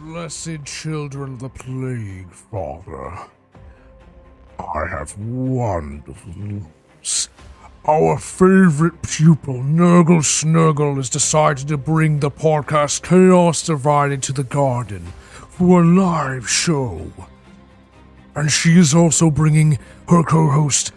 Blessed children of the plague, Father. I have wonderful news. Our favorite pupil, Nurgle Snurgle, has decided to bring the podcast Chaos Divided to the garden for a live show. And she is also bringing her co-host,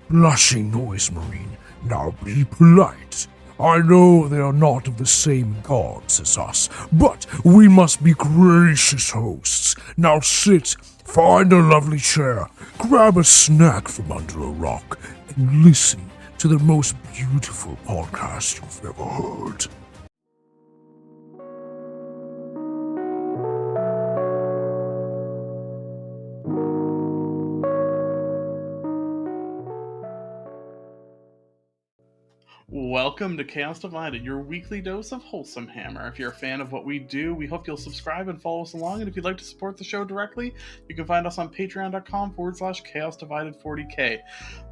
Blushing Noise Marine. Now be polite. I know they are not of the same gods as us, but we must be gracious hosts. Now sit, find a lovely chair, grab a snack from under a rock, and listen to the most beautiful podcast you've ever heard. Welcome to Chaos Divided, your weekly dose of wholesome hammer. If you're a fan of what we do, we hope you'll subscribe and follow us along. And if you'd like to support the show directly, you can find us on patreon.com/Chaos Divided 40K.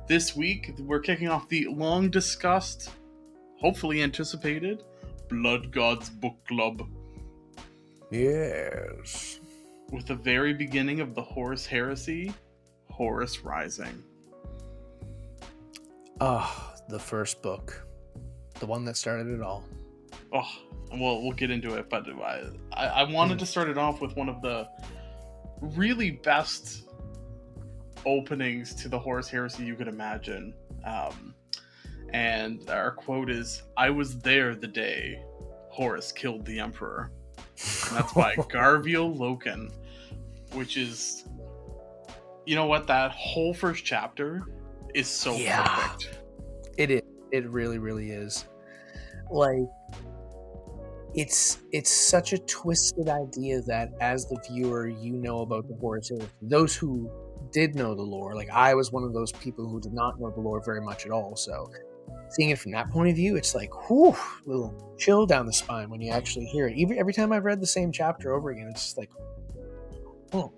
This week, we're kicking off the long discussed, hopefully anticipated, BloodGod's book club. Yes. With the very beginning of the Horus Heresy, Horus Rising. The first book. The one that started it all. Oh, well, we'll get into it, but I wanted to start it off with one of the really best openings to the Horus Heresy you could imagine. And our quote is, "I was there the day Horus killed the Emperor." And that's by Garviel Loken, which is, you know what, that whole first chapter is so perfect. It is. It really, really is. Like, it's such a twisted idea that as the viewer, you know about the Horus Heresy. Those who did know the lore, like I was one of those people who did not know the lore very much at all. So seeing it from that point of view, it's like, whew, a little chill down the spine when you actually hear it. Every time I've read the same chapter over again, it's just like, oh.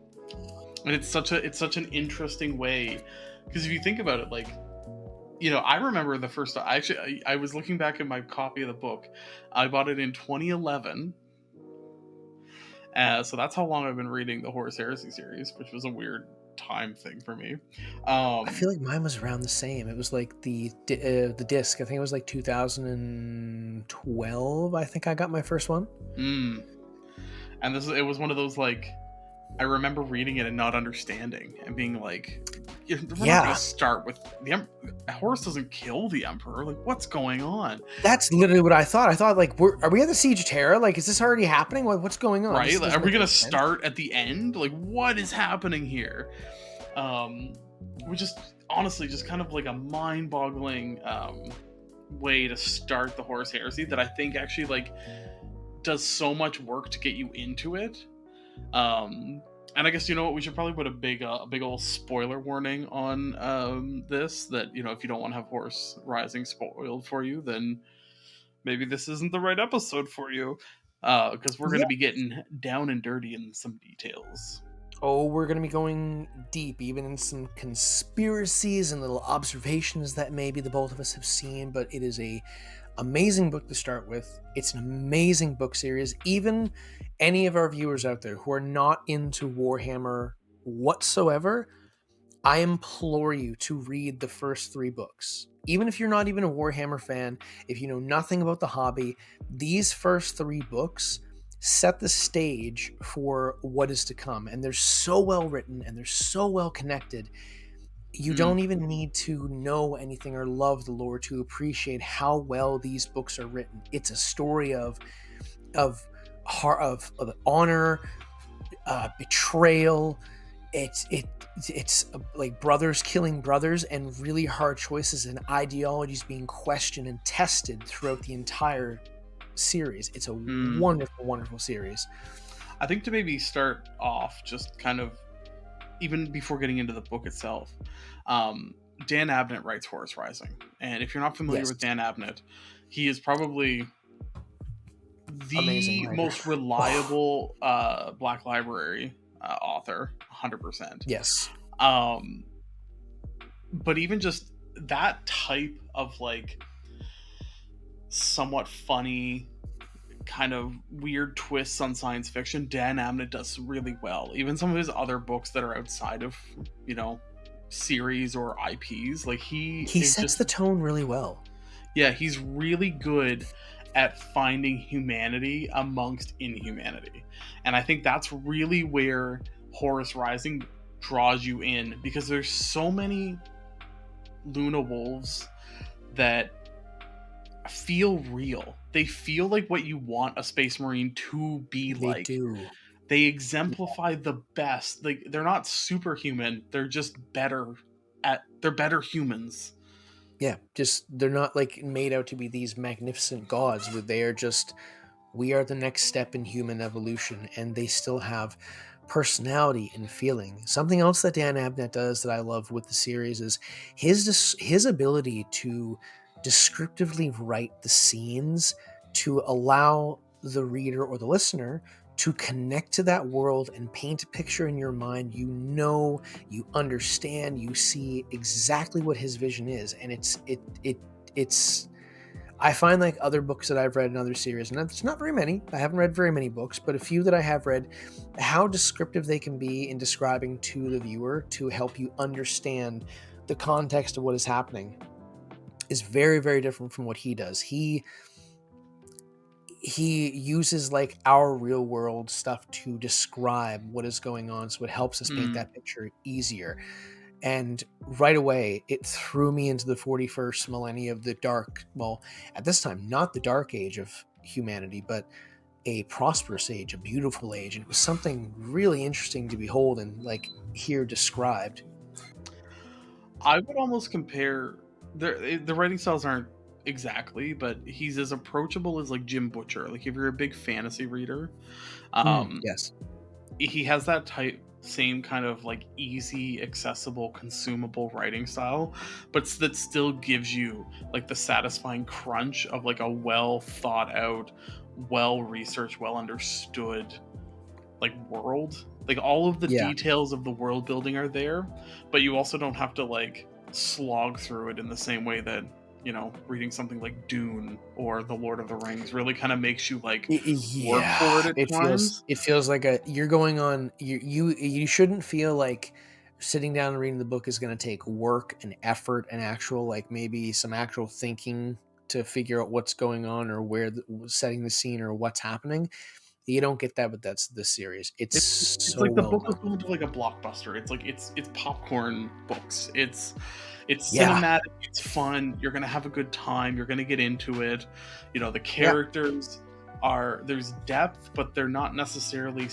And it's such an interesting way, because if you think about it, like, you know, I remember the first time, I was looking back at my copy of the book. I bought it in 2011. So that's how long I've been reading the Horus Heresy series, which was a weird time thing for me. I feel like mine was around the same. It was like the disc. I think it was like 2012. I think I got my first one. And it was one of those, like, I remember reading it and not understanding and being like, we're not going to start with the Horus doesn't kill the Emperor. Like, what's going on? That's literally what I thought. I thought, like, are we at the Siege of Terra? Like, is this already happening? What's going on? Right? Like, are we going to start at the end? Like, what is happening here? Which is honestly just kind of like a mind-boggling way to start the Horus Heresy that I think actually, like, does so much work to get you into it. And I guess, you know what, we should probably put a big old spoiler warning on this, that, you know, if you don't want to have Horus Rising spoiled for you, then maybe this isn't the right episode for you, because we're going to be getting down and dirty in some details. Oh, we're going to be going deep, even in some conspiracies and little observations that maybe the both of us have seen, but it is a amazing book to start with. It's an amazing book series. Even any of our viewers out there who are not into Warhammer whatsoever, I implore you to read the first 3 books. Even if you're not even a Warhammer fan, if you know nothing about the hobby, these first 3 books set the stage for what is to come. And they're so well written and they're so well connected. You don't even need to know anything or love the lore to appreciate how well these books are written. It's a story of honor, betrayal. It's like brothers killing brothers and really hard choices and ideologies being questioned and tested throughout the entire series. It's a wonderful, wonderful series. I think to maybe start off, just kind of, even before getting into the book itself, Dan Abnett writes Horus Rising. And if you're not familiar with Dan Abnett, he is probably the most reliable Black Library author, 100%. Yes. But even just that type of, like, somewhat funny kind of weird twists on science fiction, Dan Abnett does really well. Even some of his other books that are outside of, you know, series or IPs, like he sets the tone really well. Yeah, he's really good at finding humanity amongst inhumanity. And I think that's really where Horus Rising draws you in, because there's so many Luna wolves that feel real. They feel like what you want a space marine to be like. They do. They exemplify the best. Like, they're not superhuman, they're just better humans. Yeah, just they're not like made out to be these magnificent gods, but they are just, we are the next step in human evolution, and they still have personality and feeling. Something else that Dan Abnett does that I love with the series is his ability to descriptively write the scenes to allow the reader or the listener to connect to that world and paint a picture in your mind. You know, you understand, you see exactly what his vision is, and it's I find like other books that I've read in other series, and it's not very many, I haven't read very many books, but a few that I have read, how descriptive they can be in describing to the viewer to help you understand the context of what is happening is very, very different from what he does. He uses like our real world stuff to describe what is going on, so it helps us paint that picture easier. And right away, it threw me into the 41st millennia of the dark, well, at this time, not the dark age of humanity, but a prosperous age, a beautiful age. And it was something really interesting to behold and like hear described. I would almost compare, the writing styles aren't exactly, but he's as approachable as like Jim Butcher. Like if you're a big fantasy reader, Yes, he has that type, same kind of like easy, accessible, consumable writing style, but that still gives you like the satisfying crunch of like a well thought out, well researched, well understood like world. Like all of the details of the world building are there, but you also don't have to like slog through it in the same way that, you know, reading something like Dune or The Lord of the Rings really kind of makes you like work for it at times. It feels like you're going on. You shouldn't feel like sitting down and reading the book is going to take work and effort and actual like maybe some actual thinking to figure out what's going on or where setting the scene or what's happening. You don't get that, but that's the series. It's so like the well book was done. built like a blockbuster. It's like it's popcorn books. It's cinematic. It's fun. You're gonna have a good time. You're gonna get into it. You know, the characters are, there's depth, but they're not necessarily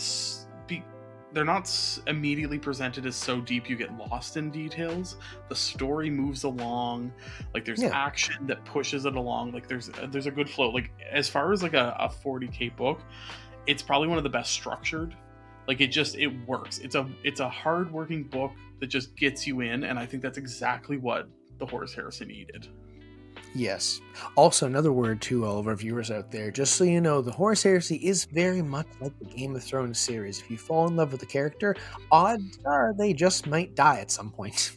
they're not immediately presented as so deep you get lost in details. The story moves along. Like there's action that pushes it along. Like there's a good flow. Like as far as like a 40K book, it's probably one of the best structured. Like it works. It's a hard-working book that just gets you in, and I think that's exactly what the Horus Heresy needed. Yes. Also, another word to all of our viewers out there, just so you know, the Horus Heresy is very much like the Game of Thrones series. If you fall in love with the character, odds are they just might die at some point.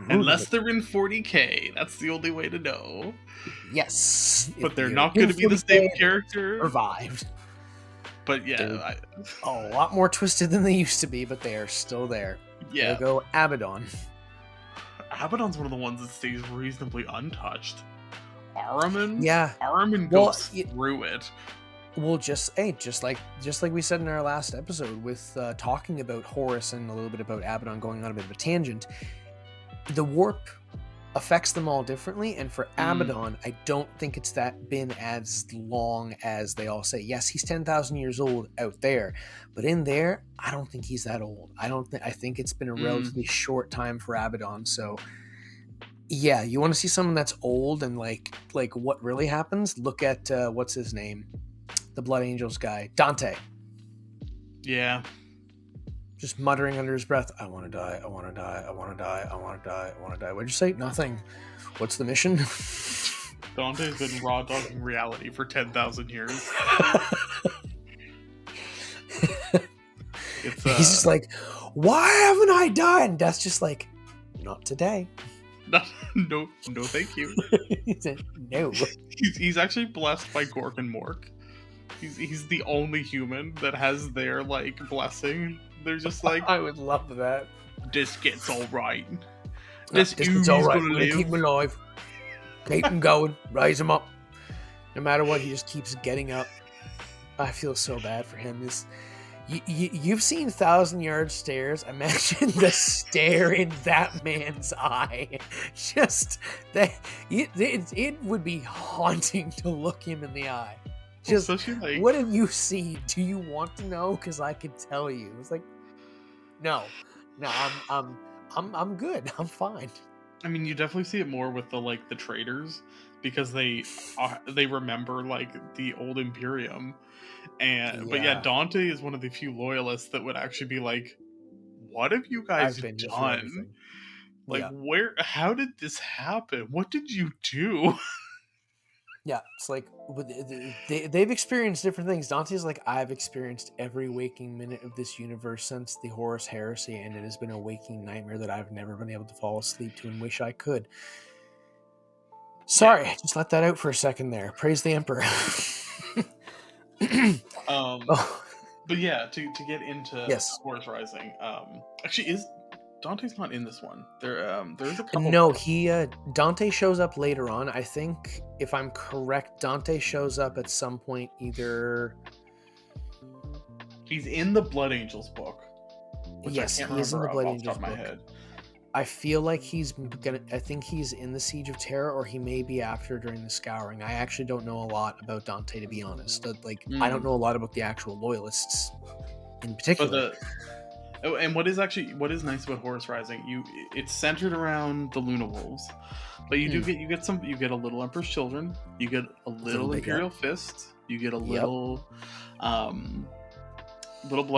Unless they're in 40K, that's the only way to know. Yes. But they're not going to be the same character. Survived. But yeah, a lot more twisted than they used to be, but they are still there. Yeah. There go Abaddon. Abaddon's one of the ones that stays reasonably untouched. Ahriman? Yeah. Ahriman goes through it. Well, just like we said in our last episode with talking about Horus and a little bit about Abaddon, going on a bit of a tangent, the warp affects them all differently, and for Abaddon, I don't think it's been as long as they all say. Yes, he's 10,000 years old out there, but in there, I don't think he's that old. I think it's been a relatively short time for Abaddon. So, yeah, you want to see someone that's old and like what really happens? Look at what's his name, the Blood Angels guy, Dante. Yeah. Just muttering under his breath, I want to die, I want to die, I want to die, I want to die, I want to die. What'd you say? Nothing. What's the mission? Dante's been raw dogging reality for 10,000 years. He's just like, why haven't I died? And Death's just like, not today. No, thank you. He said, no. He's actually blessed by Gork and Mork. He's the only human that has their like blessing. They're just like, I would love that. this gets all right. This This is all right. gonna We're gonna keep him alive. Keep him going. Rise him up. No matter what, he just keeps getting up. I feel so bad for him. You've seen 1,000-yard stares. Imagine the stare in that man's eye. Just that it would be haunting to look him in the eye. Just Especially, like, what have you seen? Do you want to know? Because I could tell you. It's like, no, I'm good. I'm fine. I mean, you definitely see it more with the traders, because they remember like the old Imperium, but yeah, Dante is one of the few loyalists that would actually be like, "What have you guys I've been here for done? everything." Like, Yeah. How did this happen? What did you do?" Yeah, it's like they've experienced different things. Dante's like, I've experienced every waking minute of this universe since the Horus Heresy, and it has been a waking nightmare that I've never been able to fall asleep to and wish I could. Sorry, just let that out for a second there. Praise the Emperor. But yeah, to get into Yes. Horus Rising, actually, Dante's not in this one. There's a couple. No, Dante shows up later on. I think, if I'm correct, Dante shows up at some point. Either he's in the Blood Angels book. Which yes, I can't he is in the remember Blood off the top Angels of my book. head. I feel like I think he's in the Siege of Terra, or he may be after during the Scouring. I actually don't know a lot about Dante, to be honest. I don't know a lot about the actual loyalists in particular. And what is nice about Horus Rising, it's centered around the Luna Wolves, but you get a little Emperor's Children, you get a little Imperial Fist, you get a little Blood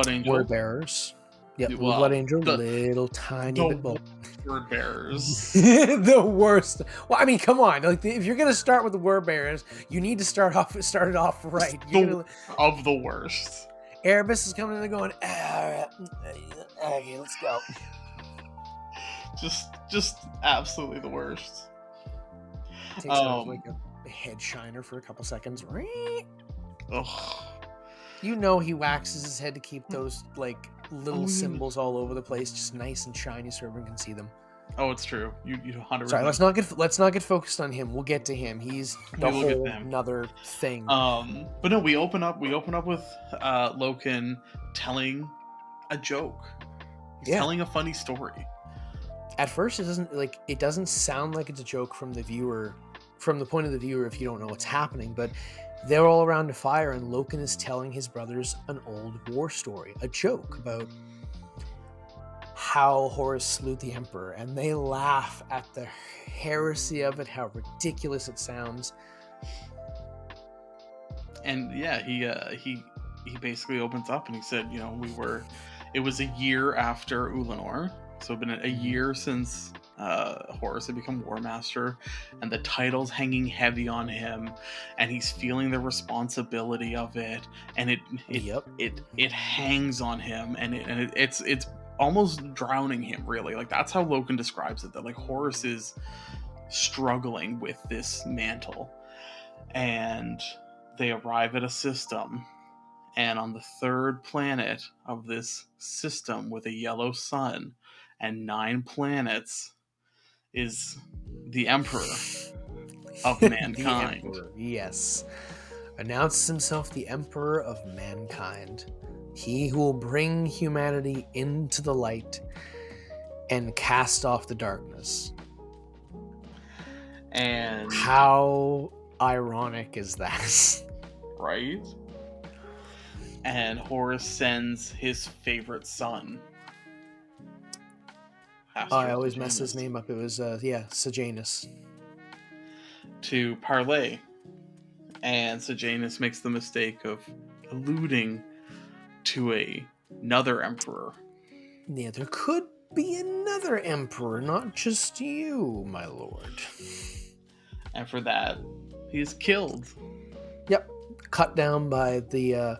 Angel, Word Bearers. Yep, well, Blood Angel, little tiny bit bold. Word Bearers. The worst. Well, I mean, come on. Like, if you're gonna start with the Word Bearers, you need to start it off right. Of the worst. Erebus is coming in and going, okay, let's go. Just absolutely the worst. Takes out like a head shiner for a couple seconds. Ugh. You know he waxes his head to keep those like little symbols all over the place, just nice and shiny, so everyone can see them. Oh, it's true. You 100%. Sorry, let's not get focused on him. We'll get to him. He's the whole another thing. But no, we open up with Loken telling a joke. He's telling a funny story. At first, it doesn't sound like it's a joke from the point of the viewer if you don't know what's happening, but they're all around a fire, and Loken is telling his brothers an old war story, a joke about how Horus slew the Emperor, and they laugh at the heresy of it, how ridiculous it sounds. And yeah, he basically opens up and he said, it was a year after Ulanor, so it's been a year since Horus had become War Master, and the title's hanging heavy on him, and he's feeling the responsibility of it, and it hangs on him, and it's almost drowning him, really. Like, that's how Loken describes it, that like Horus is struggling with this mantle. And they arrive at a system, and on the third planet of this system with a yellow sun and 9 planets is the Emperor of mankind. The Emperor, yes. Announces himself the Emperor of mankind. He who will bring humanity into the light and cast off the darkness. And how ironic is that? Right? And Horus sends his favorite son. I always mess his name up. It was, Sejanus. To parley. And Sejanus makes the mistake of alluding to another emperor. Yeah, there could be another emperor, not just you, my lord. And for that, he is killed. Yep. Cut down by the,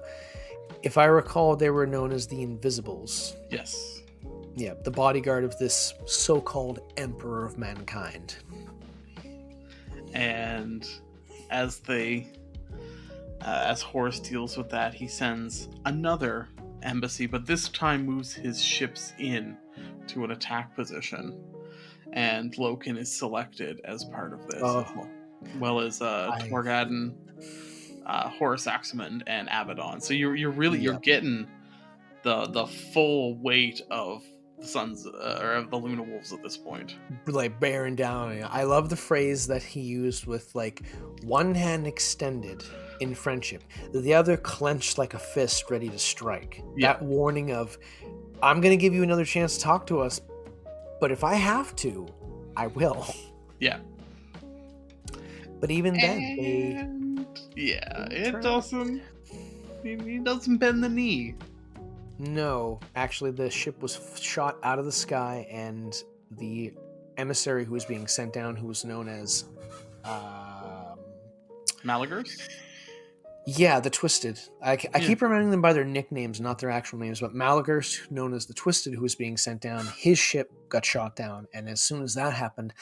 if I recall, they were known as the Invisibles. Yes. Yeah, the bodyguard of this so-called Emperor of Mankind. And as they As Horus deals with that, he sends another embassy, but this time moves his ships in to an attack position. And Loken is selected as part of this, as well as Torgadon, Horus Axamund, and Abaddon. So you're really you're getting the full weight of the Sons or of the Luna Wolves at this point, like bearing down. I love the phrase that he used with like one hand extended in friendship, the other clenched like a fist ready to strike. That warning of, I'm gonna give you another chance to talk to us, but if I have to, I will. Yeah. But even then, it doesn't. He doesn't bend the knee. No, actually, the ship was shot out of the sky, and the emissary who was being sent down, who was known as Malagers? Yeah, the Twisted. I keep remembering them by their nicknames, not their actual names, but Malagers, known as the Twisted, who was being sent down, his ship got shot down, and as soon as that happened,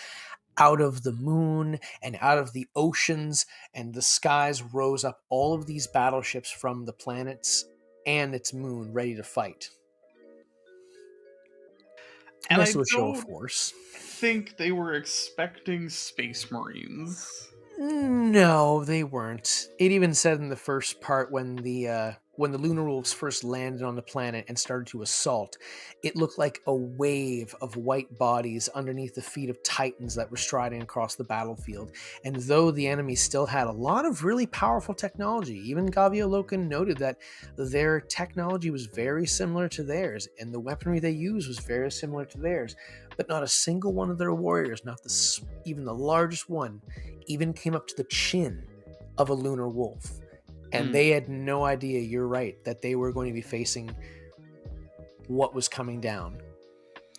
out of the moon and out of the oceans and the skies rose up all of these battleships from the planets and its moon ready to fight. And I a show of force. Think they were expecting Space Marines. No, they weren't. It even said in the first part when the Lunar Wolves first landed on the planet and started to assault, it looked like a wave of white bodies underneath the feet of Titans that were striding across the battlefield. And though the enemy still had a lot of really powerful technology, even Gavio Loken noted that their technology was very similar to theirs, and the weaponry they used was very similar to theirs. But not a single one of their warriors, even the largest one, even came up to the chin of a Lunar Wolf. And they had no idea, you're right, that they were going to be facing what was coming down.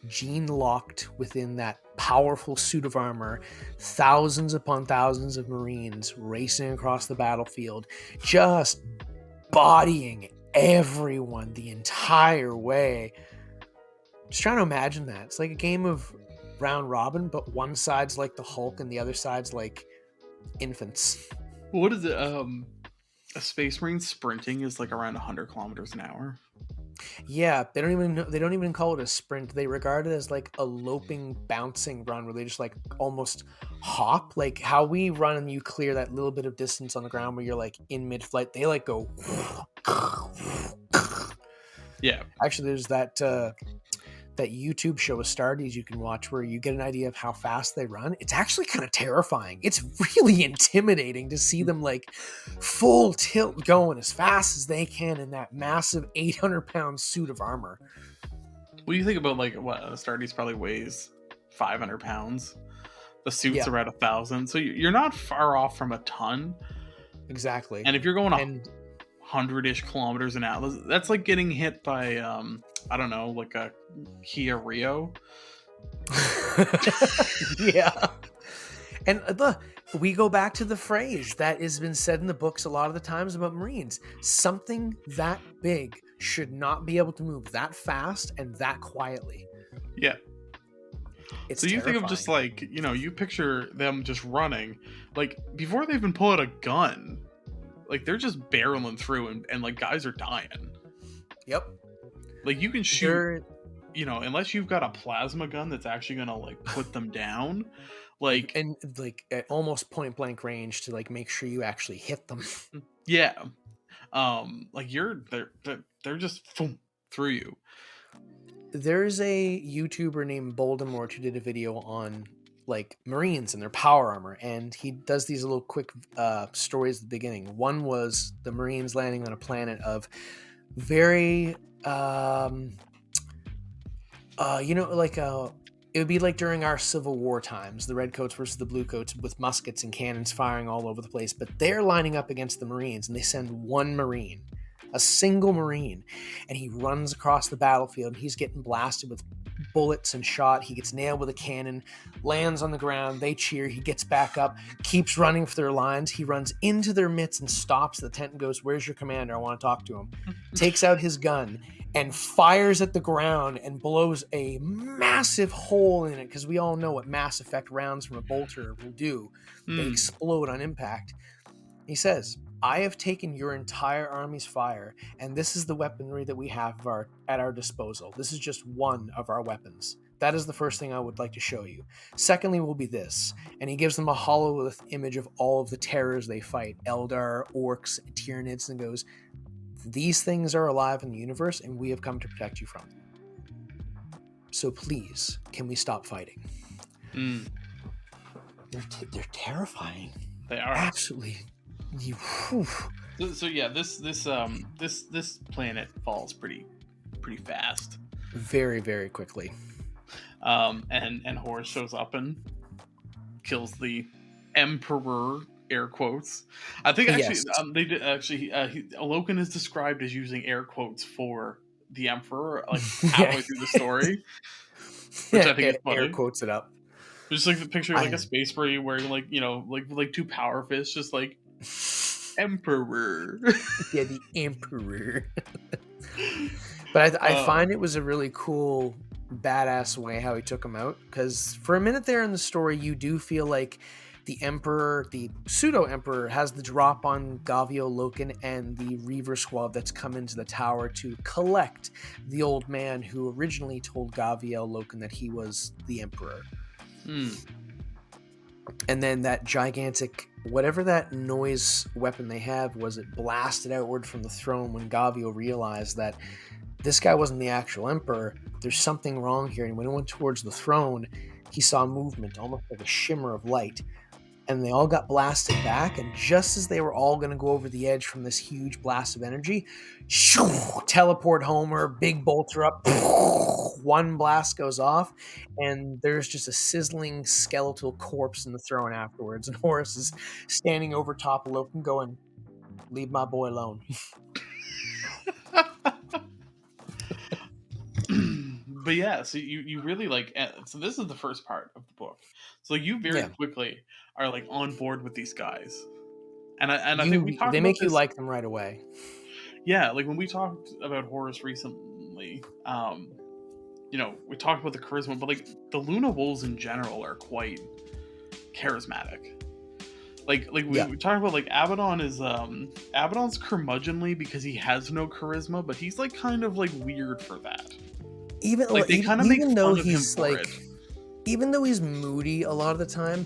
Gene locked within that powerful suit of armor, thousands upon thousands of Marines racing across the battlefield, just bodying everyone the entire way. Just trying to imagine that. It's like a game of round robin, but one side's like the Hulk and the other side's like infants. What is it? A Space Marine sprinting is like around 100 kilometers an hour. Yeah, they don't even call it a sprint. They regard it as like a loping, bouncing run where they just like almost hop, like how we run and you clear that little bit of distance on the ground where you're like in mid-flight. They like go. Yeah. Actually, there's that YouTube show Astartes you can watch where you get an idea of how fast they run. It's actually kind of terrifying. It's really intimidating to see them like full tilt going as fast as they can in that massive 800-pound suit of armor. What do you think about like what Astartes probably weighs 500 pounds? The suit's around 1,000, so you're not far off from a ton. Exactly. And if you're going 100-ish kilometers an hour, that's like getting hit by I don't know, like a Kia Rio. Yeah. And we go back to the phrase that has been said in the books a lot of the times about Marines. Something that big should not be able to move that fast and that quietly. Yeah. It's so you terrifying. think of just like, you picture them just running, like before they even pull out a gun, like they're just barreling through and like guys are dying. Yep. Like you can shoot, unless you've got a plasma gun that's actually gonna like put them down, like and like at almost point blank range to like make sure you actually hit them. Yeah, like they're just through you. There's a YouTuber named Voldemort who did a video on like Marines and their power armor, and he does these little quick stories at the beginning. One was the Marines landing on a planet of very it would be like during our Civil War times, the Redcoats versus the Bluecoats with muskets and cannons firing all over the place, but they're lining up against the Marines, and they send one Marine, a single Marine, and he runs across the battlefield. He's getting blasted with bullets and shot. He gets nailed with a cannon, lands on the ground. They cheer. He gets back up, keeps running for their lines. He runs into their midst and stops the tent and goes, "Where's your commander? I want to talk to him." Takes out his gun and fires at the ground and blows a massive hole in it, because we all know what mass effect rounds from a bolter will do. They explode on impact. He says, I have taken your entire army's fire, and this is the weaponry that we have at our disposal. This is just one of our weapons. That is the first thing I would like to show you. Secondly will be this, and he gives them a hololith image of all of the terrors they fight, Eldar, Orcs, Tyranids, and goes, these things are alive in the universe, and we have come to protect you from them. So please, can we stop fighting? They're terrifying. They are. Absolutely. So yeah, this planet falls pretty fast. Very, very quickly. And Horus shows up and kills the Emperor, air quotes. I think actually Yes. they did actually. Loken is described as using air quotes for the Emperor, like halfway through the story, which I think is funny. Air quotes it up. Just like the picture, like a space marine wearing like like two power fists, just like Emperor. Yeah, the Emperor. But I find it was a really cool, badass way how he took him out, because for a minute there in the story, you do feel like the Emperor, the pseudo-Emperor, has the drop on Gavio, Loken, and the Reaver Squad that's come into the tower to collect the old man who originally told Gavio, Loken that he was the Emperor. And then that gigantic, whatever that noise weapon they have was, it blasted outward from the throne when Gavio realized that this guy wasn't the actual Emperor. There's something wrong here. And when he went towards the throne, he saw movement, almost like a shimmer of light. And they all got blasted back. And just as they were all going to go over the edge from this huge blast of energy, shoo, teleport Homer, big bolter up, one blast goes off, and there's just a sizzling skeletal corpse in the throne afterwards. And Horus is standing over top of Loken going, leave my boy alone. But yeah, so you really like, so this is the first part of the book. So you very quickly are like on board with these guys, and I think we talked. They about make this, you like them right away. Yeah, like when we talked about Horus recently, we talked about the charisma, but like the Luna Wolves in general are quite charismatic. Like we talked about, like Abaddon is Abaddon's curmudgeonly because he has no charisma, but he's like kind of like weird for that. Even like they kind of make fun of him for it. Even though he's moody a lot of the time,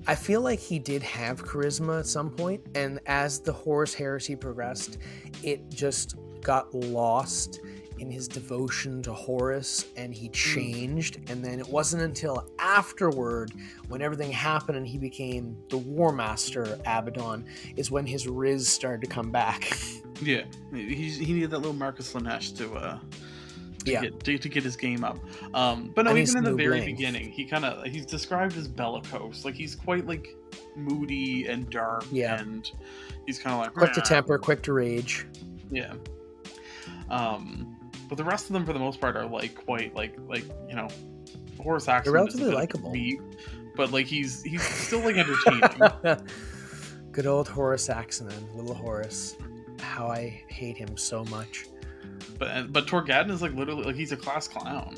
I feel like he did have charisma at some point, and as the Horus Heresy progressed, it just got lost in his devotion to Horus, and he changed. And then it wasn't until afterward, when everything happened and he became the War Master Abaddon, is when his Riz started to come back. Yeah, he needed that little Marcus Lanesh to get his game up. But no, and even in the very beginning, he's described as bellicose. Like he's quite like moody and dark, and he's kind of like quick to temper, quick to rage. Yeah. But the rest of them, for the most part, are like quite like Horus Axeman. They're relatively likable, but like he's still like entertaining. Good old Horus Axeman, little Horus. How I hate him so much. But Torgadon is like literally like he's a class clown.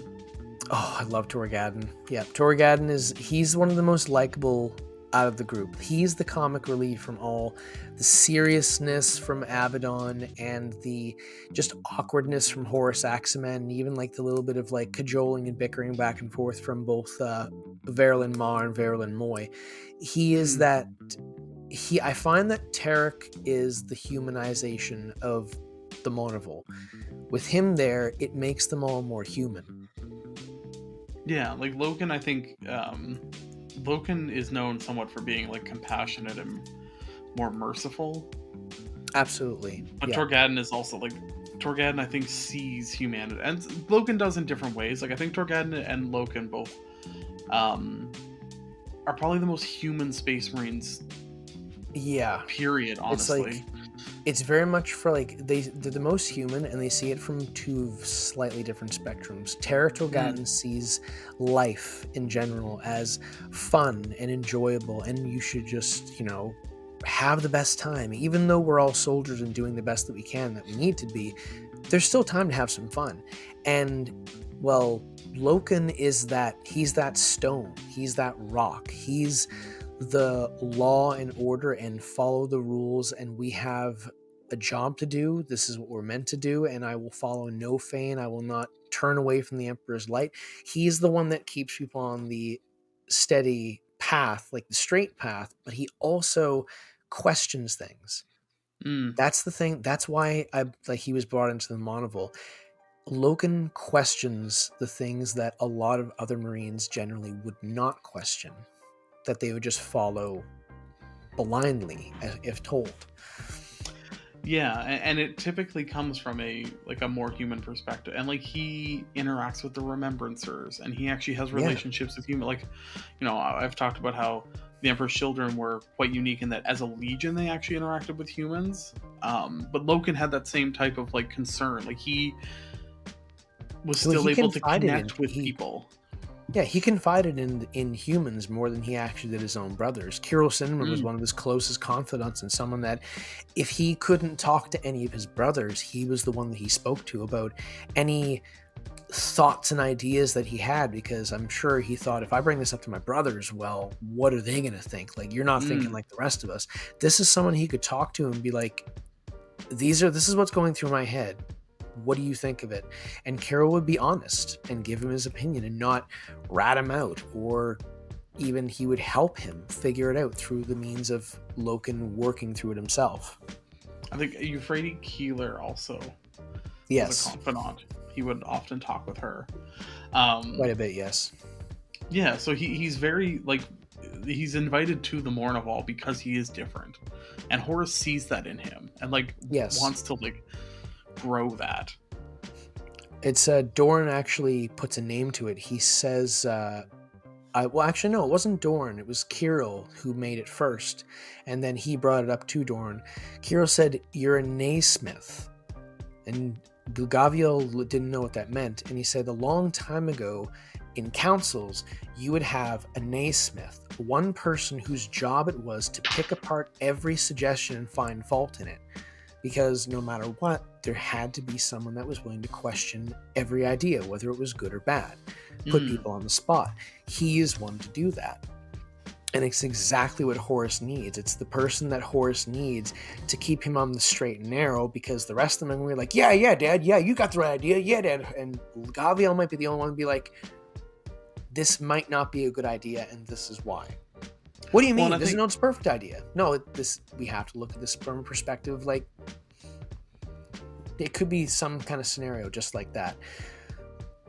Oh, I love Torgadon. Yeah, Torgadon he's one of the most likable out of the group. He's the comic relief from all the seriousness from Abaddon and the just awkwardness from Horus Axeman, and even like the little bit of like cajoling and bickering back and forth from both Verilyn Mar and Verilyn Moy. He is that. I find that Tarek is the humanization of the Mournival. With him there, it makes them all more human. Yeah, like Loken, I think Loken is known somewhat for being like compassionate and more merciful. Absolutely. But Torgadon is also like, Torgadon I think sees humanity, and Loken does in different ways. Like I think Torgadon and Loken both are probably the most human Space Marines. Yeah. Period, honestly. It's like, it's very much for like, they're the most human, and they see it from two slightly different spectrums. Torgadon sees life in general as fun and enjoyable, and you should just, have the best time. Even though we're all soldiers and doing the best that we can, that we need to be, there's still time to have some fun. And, well, Loken is that, he's that stone. He's that rock. He's the law and order and follow the rules, and we have a job to do. This is what we're meant to do, and I will follow no feign. I will not turn away from the Emperor's light. He's the one that keeps people on the steady path, like the straight path, but he also questions things. Mm. That's the thing. That's why he was brought into the Monovol. Loken questions the things that a lot of other Marines generally would not question, that they would just follow blindly if told. Yeah, and it typically comes from a more human perspective, and he interacts with the Remembrancers, and he actually has relationships with human. I've talked about how the Emperor's children were quite unique in that as a legion they actually interacted with humans, but Loken had that same type of concern. He was still able to connect with people. Yeah, he confided in humans more than he actually did his own brothers. Kirill Cinnamon was one of his closest confidants, and someone that if he couldn't talk to any of his brothers, he was the one that he spoke to about any thoughts and ideas that he had, because I'm sure he thought, if I bring this up to my brothers, well, what are they going to think? You're not thinking like the rest of us. This is someone he could talk to and be like, this is what's going through my head. What do you think of it? And Carol would be honest and give him his opinion and not rat him out, or even he would help him figure it out through the means of Loken working through it himself. I think Euphrates Keeler also was a confidant. He would often talk with her. Quite a bit, yes. Yeah, so he's very, he's invited to the Mournival because he is different. And Horus sees that in him and, wants to, grow that. It's Doran actually puts a name to it. He says, no, it wasn't Doran. It was Kirill who made it first, and then he brought it up to Doran. Kirill said, "You're a naismith," and Gaviel didn't know what that meant, and he said, a long time ago in councils, you would have a naismith, one person whose job it was to pick apart every suggestion and find fault in it. Because no matter what, there had to be someone that was willing to question every idea, whether it was good or bad, put people on the spot. He is one to do that. And it's exactly what Horus needs. It's the person that Horus needs to keep him on the straight and narrow, because the rest of them are going to be like, yeah, Dad, yeah, you got the right idea, yeah, Dad. And Gaviel might be the only one to be like, this might not be a good idea, and this is why. What do you mean? This is not a perfect idea. No, we have to look at this from a perspective, it could be some kind of scenario just like that.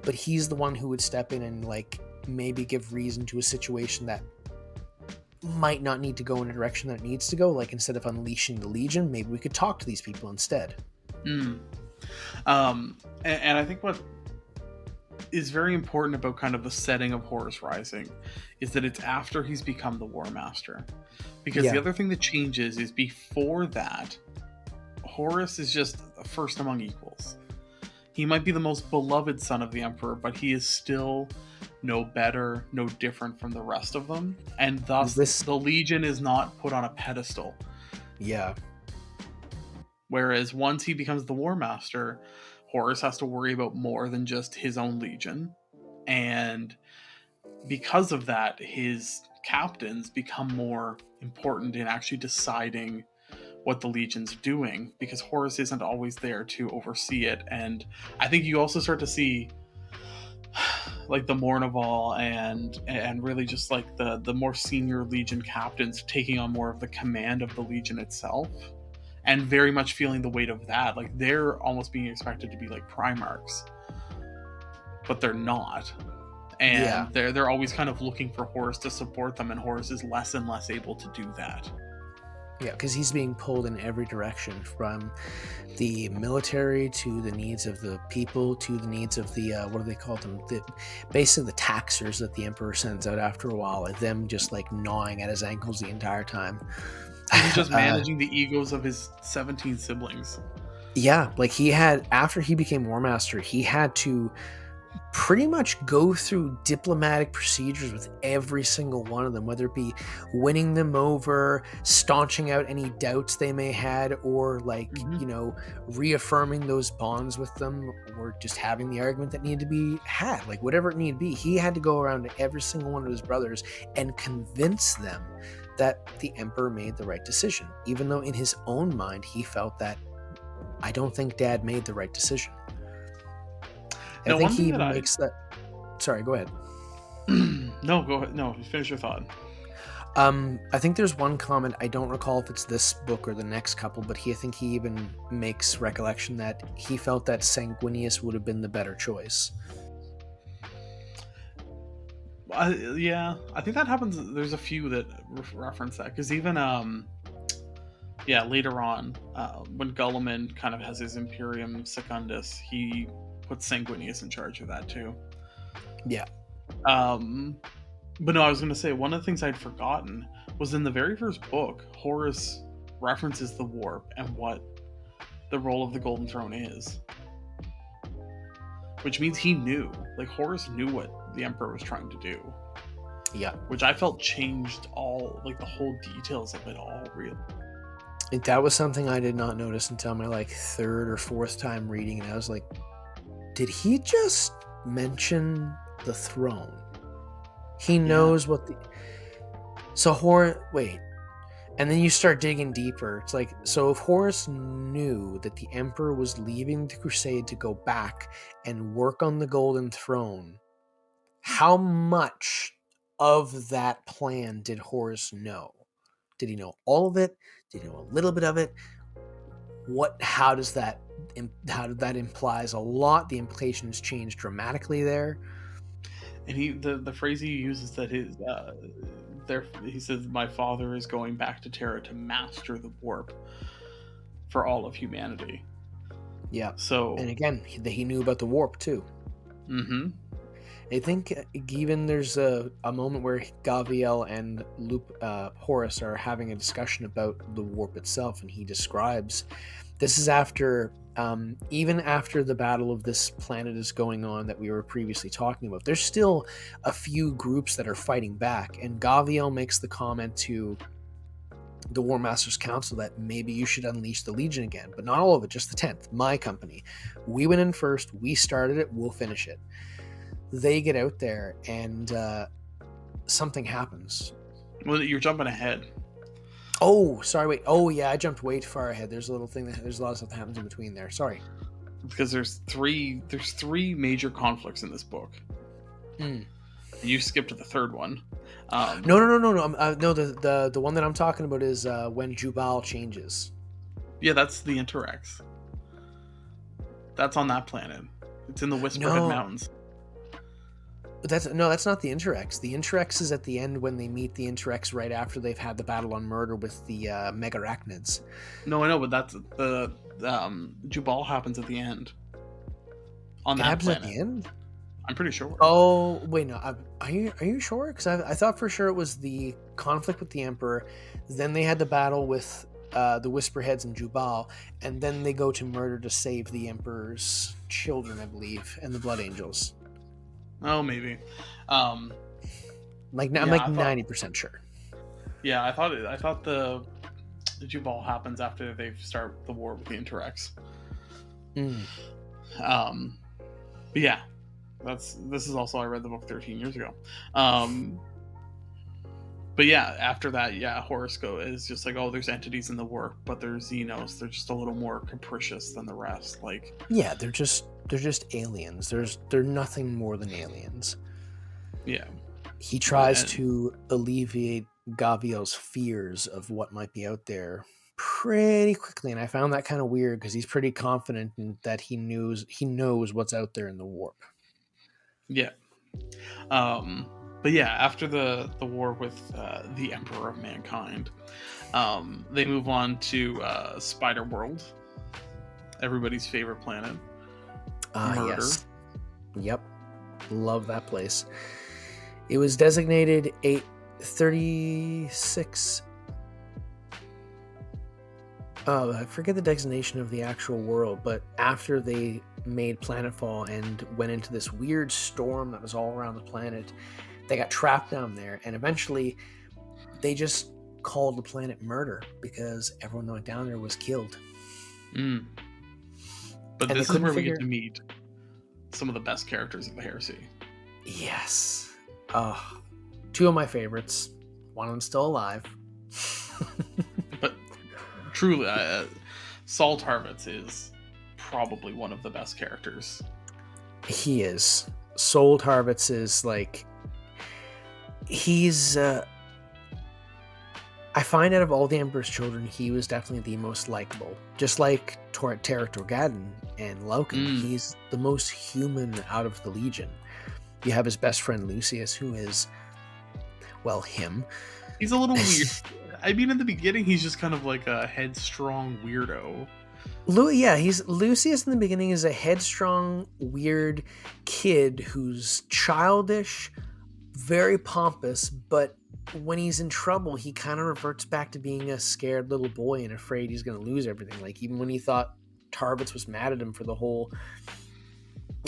But he's the one who would step in and maybe give reason to a situation that might not need to go in a direction that it needs to go. Instead of unleashing the Legion, maybe we could talk to these people instead. And I think what is very important about kind of the setting of Horus Rising is that it's after he's become the War Master. Because the other thing that changes is before that, Horus is just first among equals. He might be the most beloved son of the Emperor, but he is still no better, no different from the rest of them. And thus, the Legion is not put on a pedestal. Yeah. Whereas once he becomes the War Master, Horus has to worry about more than just his own Legion. And because of that, his captains become more important in actually deciding what the Legion's doing, because Horus isn't always there to oversee it. And I think you also start to see the Mournival and really just the more senior Legion captains taking on more of the command of the Legion itself, and very much feeling the weight of that. They're almost being expected to be Primarchs, but they're not. And they're always kind of looking for Horus to support them, and Horus is less and less able to do that. Yeah, because he's being pulled in every direction, from the military to the needs of the people to the needs of the, what do they call them? Basically the taxers that the Emperor sends out after a while, them just gnawing at his ankles the entire time. He's just managing the egos of his 17 siblings. Yeah, he had, after he became War Master, he had to pretty much go through diplomatic procedures with every single one of them, whether it be winning them over, staunching out any doubts they may had, or reaffirming those bonds with them, or just having the argument that needed to be had, whatever it needed to be. He had to go around to every single one of his brothers and convince them that the Emperor made the right decision, even though in his own mind he felt that, I don't think Dad made the right decision. Now, I think one he thing even that makes that. Sorry, go ahead. No, go ahead. No, finish your thought. I think there's one comment, I don't recall if it's this book or the next couple, but I think he even makes recollection that he felt that Sanguinius would have been the better choice. Yeah, I think that happens. There's a few that reference that, because even later on, when Gulliman kind of has his Imperium Secundus, he puts Sanguinius in charge of that too. Yeah. But no, I was going to say, one of the things I'd forgotten was in the very first book, Horus references the warp and what the role of the Golden Throne is. Which means he knew. Like, Horus knew what the Emperor was trying to do. Yeah. Which I felt changed all, like, the whole details of it all, really. That was something I did not notice until my, like, third or fourth time reading, and I was like, did he just mention the throne? He knows what the... So wait. And then you start digging deeper. It's like, so if Horus knew that the Emperor was leaving the Crusade to go back and work on the Golden Throne, how much of that plan did Horus know? Did he know all of it? Did he know a little bit of it? How did that implies a lot? The implications change dramatically there. And the phrase he uses that he says, my father is going back to Terra to master the warp for all of humanity. Yeah. So, and again, he knew about the warp too. Mm-hmm. I think even there's a moment where Gaviel and Horus are having a discussion about the warp itself, and he describes this is after even after the battle of this planet is going on that we were previously talking about. There's still a few groups that are fighting back, and Gaviel makes the comment to the War Masters Council that maybe you should unleash the Legion again, but not all of it, just the 10th, my company. We went in first, we started it, we'll finish it. They get out there, and something happens. Well, you're jumping ahead. Oh, sorry, wait. Oh, yeah, I jumped way too far ahead. There's a lot of stuff that happens in between there. Sorry. Because there's three major conflicts in this book. And you skipped to the third one. No. No, the one that I'm talking about is when Jubal changes. Yeah, that's the Interrex. That's on that planet. It's in the Whisperhead Mountains. That's not the Interrex. The Interrex is at the end when they meet the Interrex right after they've had the battle on Murder with the Megarachnids. No, I know, but that's the Jubal happens at the end. On that happens planet. At the end? I'm pretty sure. Oh wait, no. Are you sure? Because I thought for sure it was the conflict with the Emperor. Then they had the battle with the Whisperheads and Jubal, and then they go to Murder to save the Emperor's children, I believe, and the Blood Angels. Oh, maybe. I'm like 90% sure. Yeah, I thought the Jubal happens after they start the war with the Interrex. But yeah, this is also, I read the book 13 years ago. But yeah, after that, Horus is just like, oh, there's entities in the warp, but they're Xenos. They're just a little more capricious than the rest. Like, yeah, they're just aliens. They're nothing more than aliens. Yeah. He tries to alleviate Gaviel's fears of what might be out there pretty quickly, and I found that kind of weird because he's pretty confident in that he knows what's out there in the warp. Yeah. But yeah, after the war with the Emperor of Mankind, they move on to Spider World, everybody's favorite planet. Murder. Yes. Yep. Love that place. It was designated 836. Oh, I forget the designation of the actual world, but after they made planetfall and went into this weird storm that was all around the planet, they got trapped down there, and eventually they just called the planet Murder because everyone that went down there was killed. But this is where we get to meet some of the best characters of the Heresy. Yes. Two of my favorites. One of them still alive. But truly, Saul Tarvitz is probably one of the best characters. He is. Saul Tarvitz is like, he's I find out of all the Emperor's Children, he was definitely the most likable. Just like Tarek Torgadon and Loken, he's the most human out of the Legion. You have his best friend Lucius, who is, well, him. He's a little weird. I mean, in the beginning, he's just kind of like a headstrong weirdo. He's Lucius in the beginning is a headstrong, weird kid who's childish, very pompous, but when he's in trouble, he kind of reverts back to being a scared little boy and afraid he's going to lose everything. Like, even when he thought Tarvitz was mad at him for the whole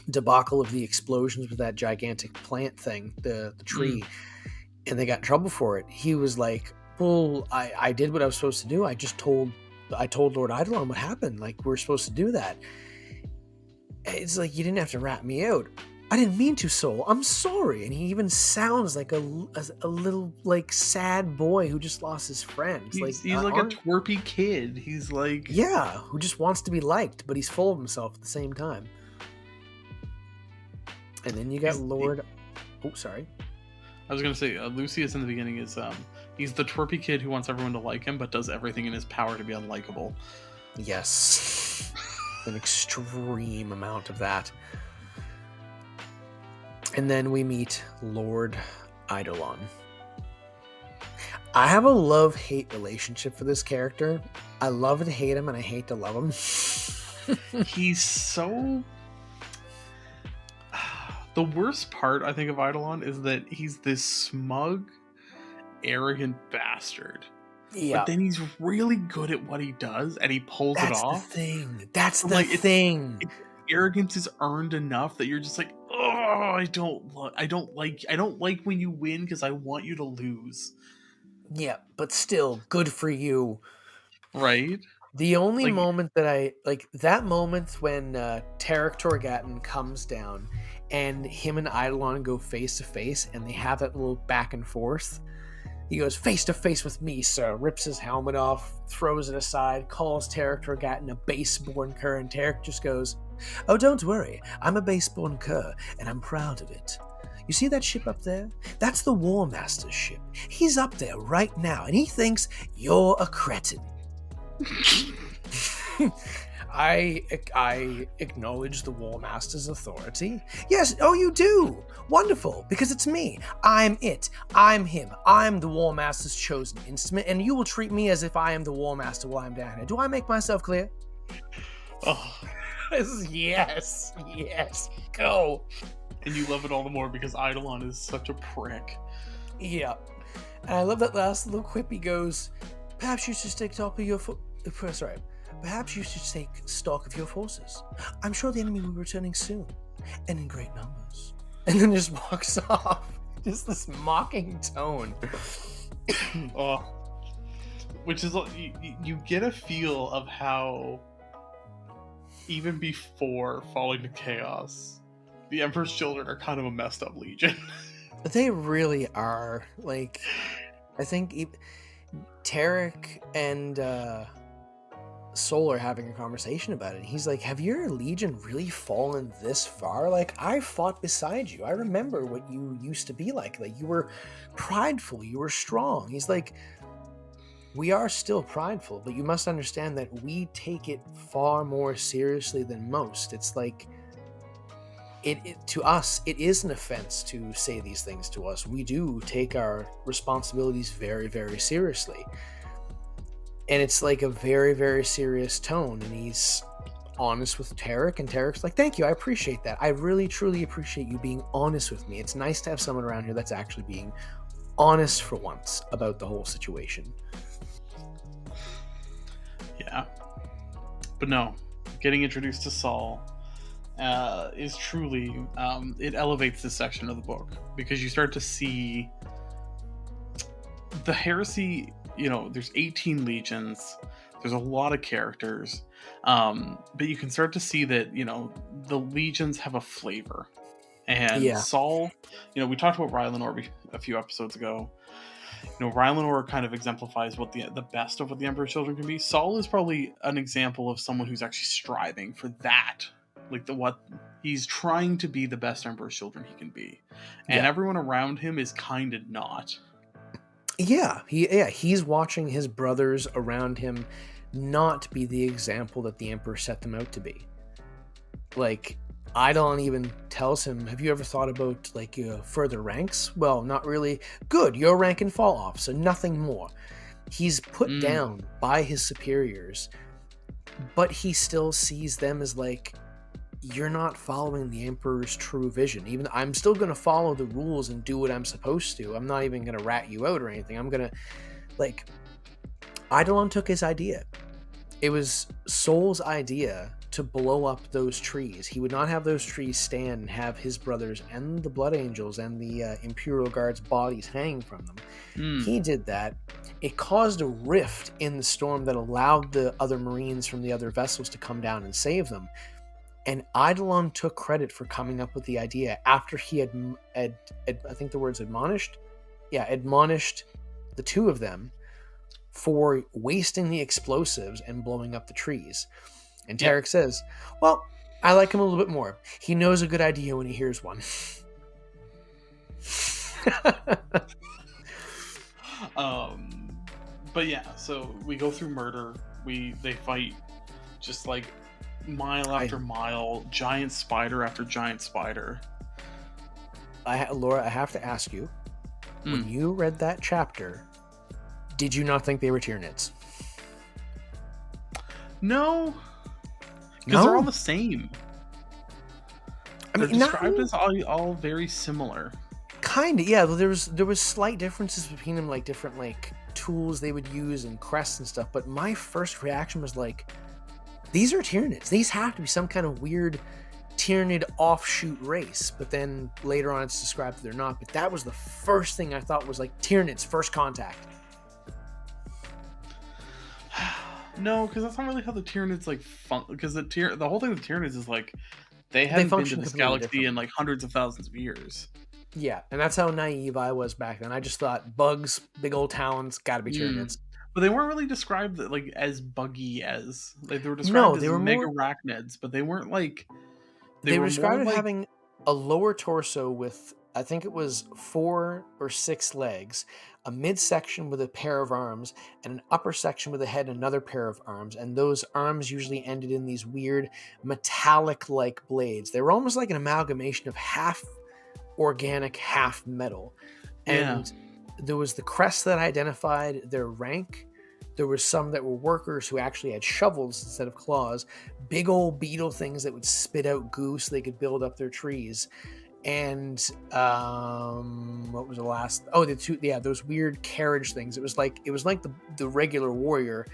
debacle of the explosions with that gigantic plant thing, the tree, and they got in trouble for it, he was like, well, I did what I was supposed to do. I told Lord Eidolon what happened. Like, we're supposed to do that. It's like, you didn't have to rat me out. I didn't mean to, Soul. I'm sorry. And he even sounds like a little, like, sad boy who just lost his friend. He's like a twerpy kid. He's like... Yeah, who just wants to be liked, but he's full of himself at the same time. And then you got Lord... Oh, sorry. I was going to say, Lucius in the beginning is... He's the twerpy kid who wants everyone to like him, but does everything in his power to be unlikable. Yes. An extreme amount of that. And then we meet Lord Eidolon. I have a love-hate relationship for this character. I love to hate him and I hate to love him. He's so... The worst part, I think, of Eidolon is that he's this smug, arrogant bastard. Yeah. But then he's really good at what he does and he pulls it off. That's the thing. Arrogance is earned enough that you're just like, oh, I don't like when you win because I want you to lose. Yeah, but still, good for you. Right? The only moment that I like, that moment when Tarek Torgadon comes down and him and Eidolon go face to face and they have that little back and forth. He goes face to face with me, sir. Rips his helmet off, throws it aside, calls Tarek Torgadon a base-born cur, and Tarek just goes, "Oh, don't worry. I'm a base-born cur, and I'm proud of it. You see that ship up there? That's the War Master's ship. He's up there right now, and he thinks you're a cretin." I acknowledge the War Master's authority. Yes, oh, you do. Wonderful, because it's me. I'm it. I'm him. I'm the War Master's chosen instrument, and you will treat me as if I am the War Master while I'm down here. Do I make myself clear? Oh. Yes, go. And you love it all the more because Eidolon is such a prick. Yeah. And I love that last little quip. He goes, perhaps you should take stock of your Perhaps you should take stock of your forces. I'm sure the enemy will be returning soon, and in great numbers. And then just walks off. Just this mocking tone. Oh. Which is, you get a feel of how, even before falling to chaos, the Emperor's Children are kind of a messed up legion. They really are. Like, I think Tarek and Soul are having a conversation about it. He's like, have your legion really fallen this far? Like, I fought beside you. I remember what you used to be like. Like, you were prideful. You were strong. He's like, we are still prideful, but you must understand that we take it far more seriously than most. It's like, to us, it is an offense to say these things to us. We do take our responsibilities very, very seriously. And it's like a very, very serious tone. And he's honest with Tarek. And Tarek's like, thank you. I appreciate that. I really, truly appreciate you being honest with me. It's nice to have someone around here that's actually being honest for once about the whole situation. Yeah. But no, getting introduced to Saul is truly, it elevates this section of the book. Because you start to see the heresy. You know, there's 18 legions, there's a lot of characters, but you can start to see that, you know, the legions have a flavor. And Saul, you know, we talked about Rylan Orby a few episodes ago, Rylance kind of exemplifies what the best of what the Emperor's Children can be. Saul is probably an example of someone who's actually striving for that. Like what he's trying to be the best Emperor's Children he can be. And everyone around him is kind of not. He's watching his brothers around him not be the example that the Emperor set them out to be. Like, Eidolon even tells him, have you ever thought about, like, further ranks? Well, not really. Good, your rank can fall off, so nothing more. He's put down by his superiors, but he still sees them as, like, you're not following the Emperor's true vision. Even I'm still going to follow the rules and do what I'm supposed to. I'm not even going to rat you out or anything. I'm going to, like, Eidolon took his idea. It was Sol's idea to blow up those trees. He would not have those trees stand and have his brothers and the Blood Angels and the Imperial Guard's bodies hanging from them. He did that. It caused a rift in the storm that allowed the other Marines from the other vessels to come down and save them. And Eidolon took credit for coming up with the idea after he had I think the word's admonished? Yeah, admonished the two of them for wasting the explosives and blowing up the trees. And Tarek says, well, I like him a little bit more. He knows a good idea when he hears one. But yeah, so we go through murder. They fight just like mile after mile, giant spider after giant spider. Laura, I have to ask you, when you read that chapter, did you not think they were Tyranids? No. Because they're all the same. They're described as all very similar. Kind of, yeah. There was slight differences between them, like different like tools they would use and crests and stuff. But my first reaction was like, these are Tyranids. These have to be some kind of weird Tyranid offshoot race. But then later on it's described that they're not. But that was the first thing I thought was like Tyranids, first contact. No, because that's not really how the Tyranids like because the whole thing with Tyranids is like they haven't been to this galaxy in like hundreds of thousands of years. Yeah, and that's how naive I was back then. I just thought bugs, big old talons, gotta be Tyranids. But they weren't really described like as buggy as like they were described as mega arachnids, but they weren't like they were described as having a lower torso with I think it was 4 or 6 legs, a midsection with a pair of arms, and an upper section with a head and another pair of arms. And those arms usually ended in these weird metallic-like blades. They were almost like an amalgamation of half organic, half metal. And there was the crest that identified their rank. There were some that were workers who actually had shovels instead of claws, big old beetle things that would spit out goo so they could build up their trees. And what was the last? Oh, those weird carriage things. It was like the regular warrior,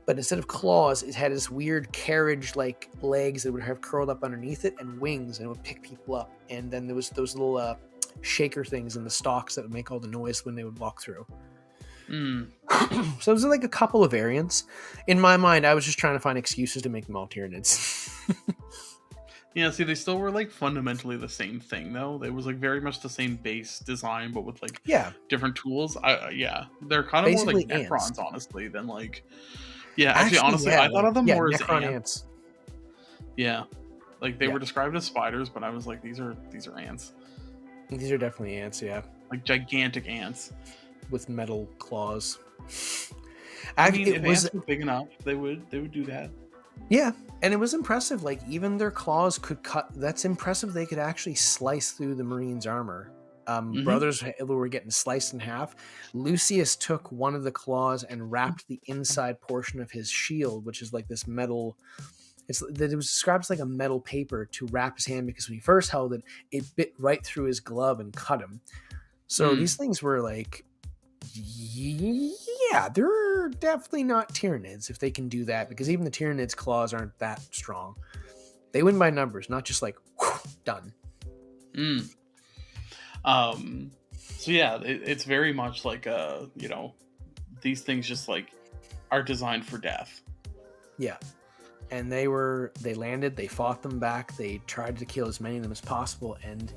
but instead of claws, it had this weird carriage like legs that would have curled up underneath it and wings, and it would pick people up. And then there was those little shaker things in the stalks that would make all the noise when they would walk through. So it was like a couple of variants. In my mind, I was just trying to find excuses to make them all Tyranids. Yeah, see, they still were like fundamentally the same thing, though. It was like very much the same base design, but with like different tools. They're kind of basically more like Necrons, honestly, than like. Yeah, actually honestly, I thought of them more as ants. Yeah, like they were described as spiders, but I was like, these are ants. These are definitely ants, yeah. Like gigantic ants with metal claws. I mean, if ants were big enough, they would do that. Yeah, and it was impressive. Like, even their claws could cut. That's impressive. They could actually slice through the Marine's armor. Brothers were getting sliced in half. Lucius took one of the claws and wrapped the inside portion of his shield, which is like this metal. It was described as like a metal paper to wrap his hand, because when he first held it, it bit right through his glove and cut him. So these things were like, yeah, they're definitely not Tyranids if they can do that, because even the Tyranids' claws aren't that strong. They win by numbers, not just like, whew, done. So yeah, it's very much like, these things just like are designed for death. Yeah. And they landed, they fought them back, they tried to kill as many of them as possible, and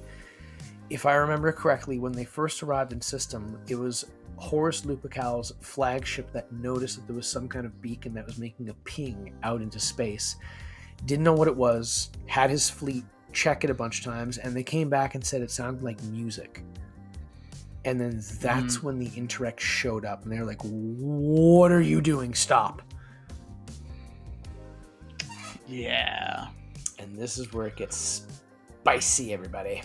if I remember correctly, when they first arrived in system, it was Horus Lupercal's flagship that noticed that there was some kind of beacon that was making a ping out into space. Didn't know what it was, had his fleet check it a bunch of times, and they came back and said it sounded like music. And then that's when the Interact showed up, and they're like, what are you doing? Stop. Yeah. And this is where it gets spicy, everybody.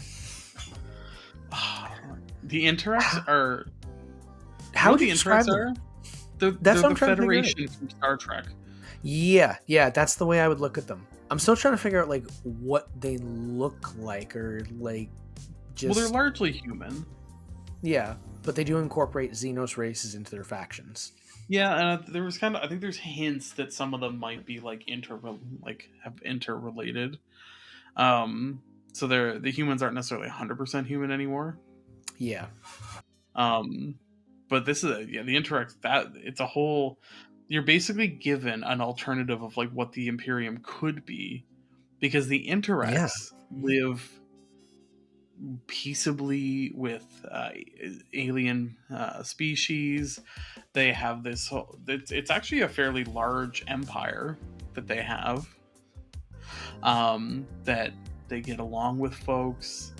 The Interacts are... How what do you describe them? They're the Federation from Star Trek. Yeah, that's the way I would look at them. I'm still trying to figure out like what they look like, or like just... Well, they're largely human. Yeah, but they do incorporate Xenos races into their factions. Yeah, and there was I think there's hints that some of them might be like interrelated. So the humans aren't necessarily 100% human anymore. Yeah. But this is the Interact, that it's a whole... You're basically given an alternative of like what the Imperium could be, because the Interacts live peaceably with alien species. They have this whole... It's actually a fairly large empire that they have. That they get along with folks,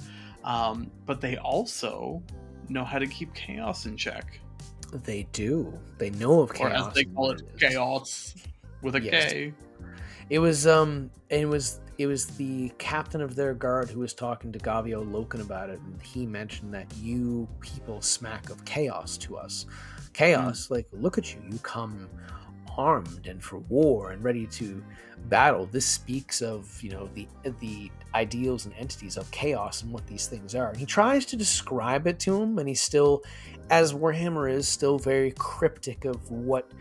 but they also know how to keep chaos in check. They do. They know of chaos, or as they call it, chaos with a K. It was the captain of their guard who was talking to Gavio Loken about it, and he mentioned that you people smack of chaos to us. Chaos, like, look at you. You come armed and for war and ready to battle. This speaks of, the ideals and entities of chaos and what these things are. And he tries to describe it to him, and he's still, as Warhammer is, still very cryptic of what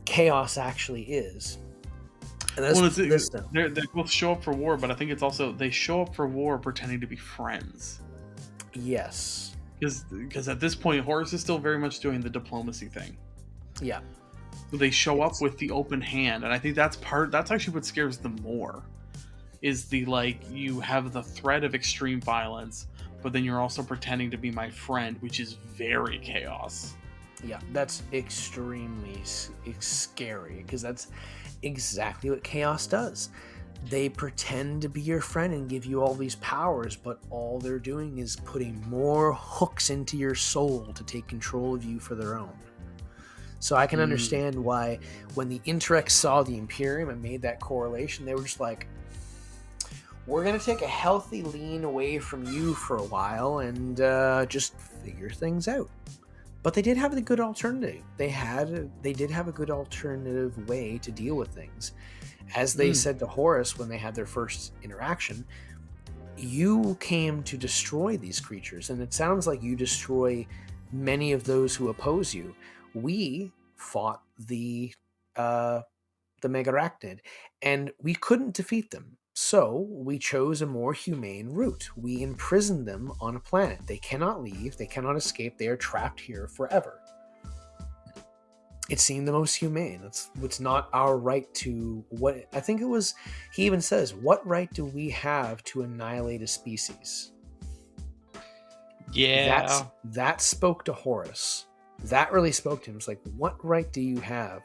chaos actually is. And they both show up for war, but I think it's also they show up for war pretending to be friends. Yes. Because at this point, Horus is still very much doing the diplomacy thing. Yeah. They show up with the open hand, and I think that's actually what scares them more, is the, like, you have the threat of extreme violence, but then you're also pretending to be my friend, which is very chaos. Yeah, that's extremely scary, because that's exactly what chaos does. They pretend to be your friend and give you all these powers, but all they're doing is putting more hooks into your soul to take control of you for their own. So I can understand why when the Interact saw the Imperium and made that correlation, they were just like, we're going to take a healthy lean away from you for a while and just figure things out. But they did have a good alternative. They did have a good alternative way to deal with things. As they said to Horus when they had their first interaction, you came to destroy these creatures, and it sounds like you destroy many of those who oppose you. We fought the Megarachnid, and we couldn't defeat them. So we chose a more humane route. We imprisoned them on a planet. They cannot leave. They cannot escape. They are trapped here forever. It seemed the most humane. It's not our right to... What I think it was... He even says, what right do we have to annihilate a species? Yeah. That spoke to Horus. That really spoke to him. It's like, what right do you have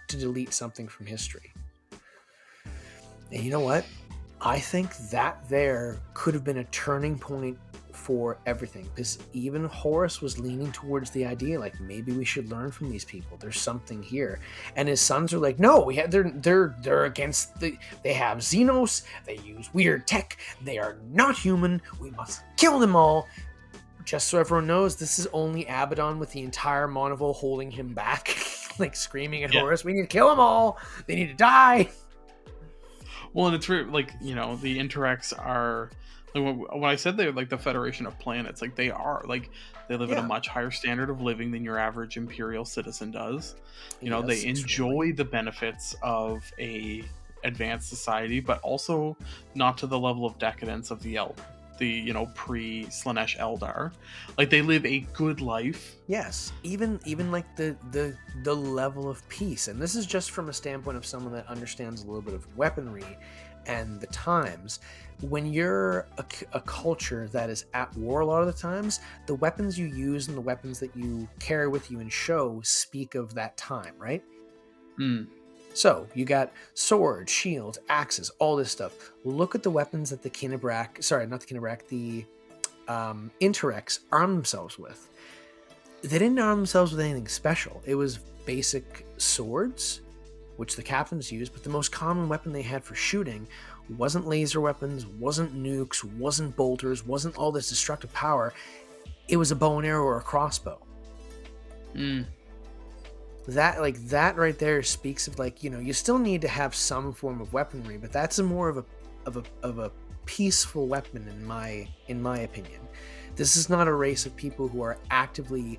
to delete something from history? And you know what? I think that there could have been a turning point for everything, because even Horus was leaning towards the idea, like, maybe we should learn from these people. There's something here. And his sons are like, no, they're against they have Xenos. They use weird tech. They are not human. We must kill them all. Just so everyone knows, this is only Abaddon with the entire Monivore holding him back, like screaming at Horus, we need to kill them all. They need to die. Well, and it's like, the Interacts are, like, when I said they're like the Federation of Planets, like they are, like they live at a much higher standard of living than your average Imperial citizen does. They enjoy the benefits of a advanced society, but also not to the level of decadence of the pre-Slaanesh Eldar. Like, they live a good life. Yes, even like the level of peace, and this is just from a standpoint of someone that understands a little bit of weaponry and the times. When you're a culture that is at war a lot of the times, the weapons you use and the weapons that you carry with you and show speak of that time, right? Mm. So you got swords, shields, axes, all this stuff. Look at the weapons that the Interrex armed themselves with. They didn't arm themselves with anything special. It was basic swords, which the captains used, but the most common weapon they had for shooting wasn't laser weapons, wasn't nukes, wasn't bolters, wasn't all this destructive power. It was a bow and arrow or a crossbow. Mm. That right there speaks of you still need to have some form of weaponry, but that's more of a peaceful weapon in my opinion. This is not a race of people who are actively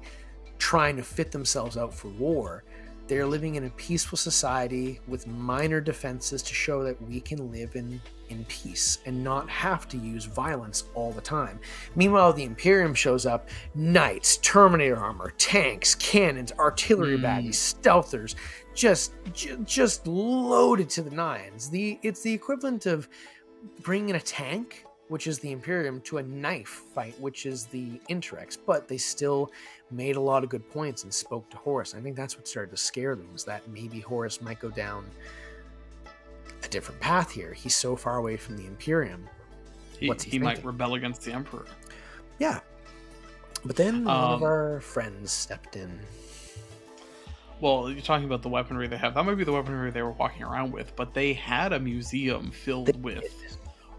trying to fit themselves out for war. They're living in a peaceful society with minor defenses to show that we can live in peace and not have to use violence all the time. Meanwhile, the Imperium shows up, knights, Terminator armor, tanks, cannons, artillery baddies, stealthers, just loaded to the nines. It's the equivalent of bringing a tank, which is the Imperium, to a knife fight, which is the Interrex, but they still made a lot of good points and spoke to Horus. I think that's what started to scare them, was that maybe Horus might go down a different path here. He's so far away from the Imperium. He might rebel against the Emperor. Yeah. But then one of our friends stepped in. Well, you're talking about the weaponry they have. That might be the weaponry they were walking around with, but they had a museum filled with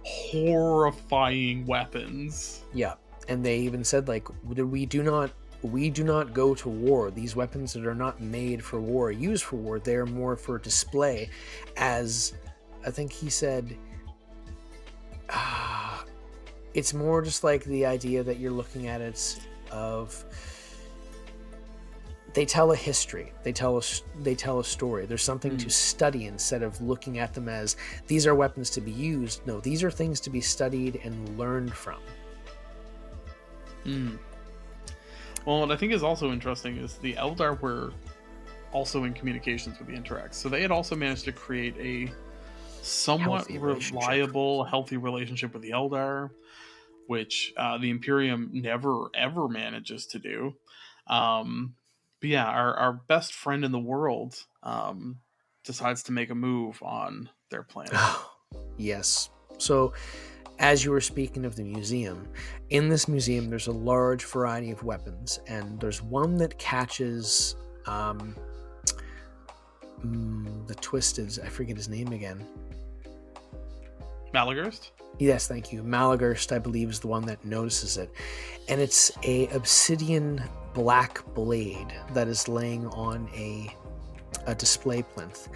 horrifying weapons. Yeah. And they even said, we do not go to war. These weapons that are not made for war, used for war, they're more for display. As I think he said, it's more just like the idea that you're looking at it of, they tell a history, they tell a story. There's something to study instead of looking at them as these are weapons to be used. No, these are things to be studied and learned from. Well, what I think is also interesting is the Eldar were also in communications with the Interrex, so they had also managed to create a somewhat reliable, healthy relationship with the Eldar, which the Imperium never ever manages to do. But yeah, our best friend in the world decides to make a move on their planet. Yes. So, as you were speaking of the museum, in this museum there's a large variety of weapons, and there's one that catches the Twisted, I forget his name again. Malagurst? Yes, thank you. Malagurst, I believe, is the one that notices it. And it's a obsidian black blade that is laying on a display plinth.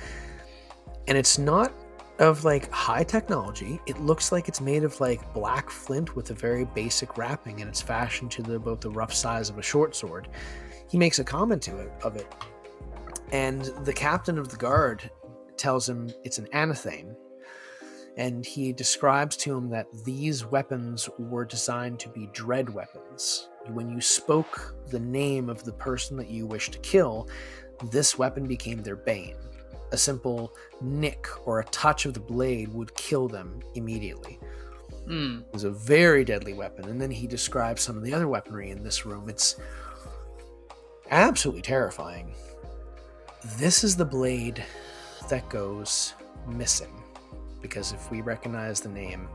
And it's not of high technology. It looks like it's made of black flint with a very basic wrapping, and it's fashioned to about the rough size of a short sword. He makes a comment of it. And the captain of the guard tells him it's an anathame. And he describes to him that these weapons were designed to be dread weapons. When you spoke the name of the person that you wished to kill, this weapon became their bane. A simple nick or a touch of the blade would kill them immediately. It was a very deadly weapon. And then he describes some of the other weaponry in this room. It's absolutely terrifying. This is the blade that goes missing. Because if we recognize the name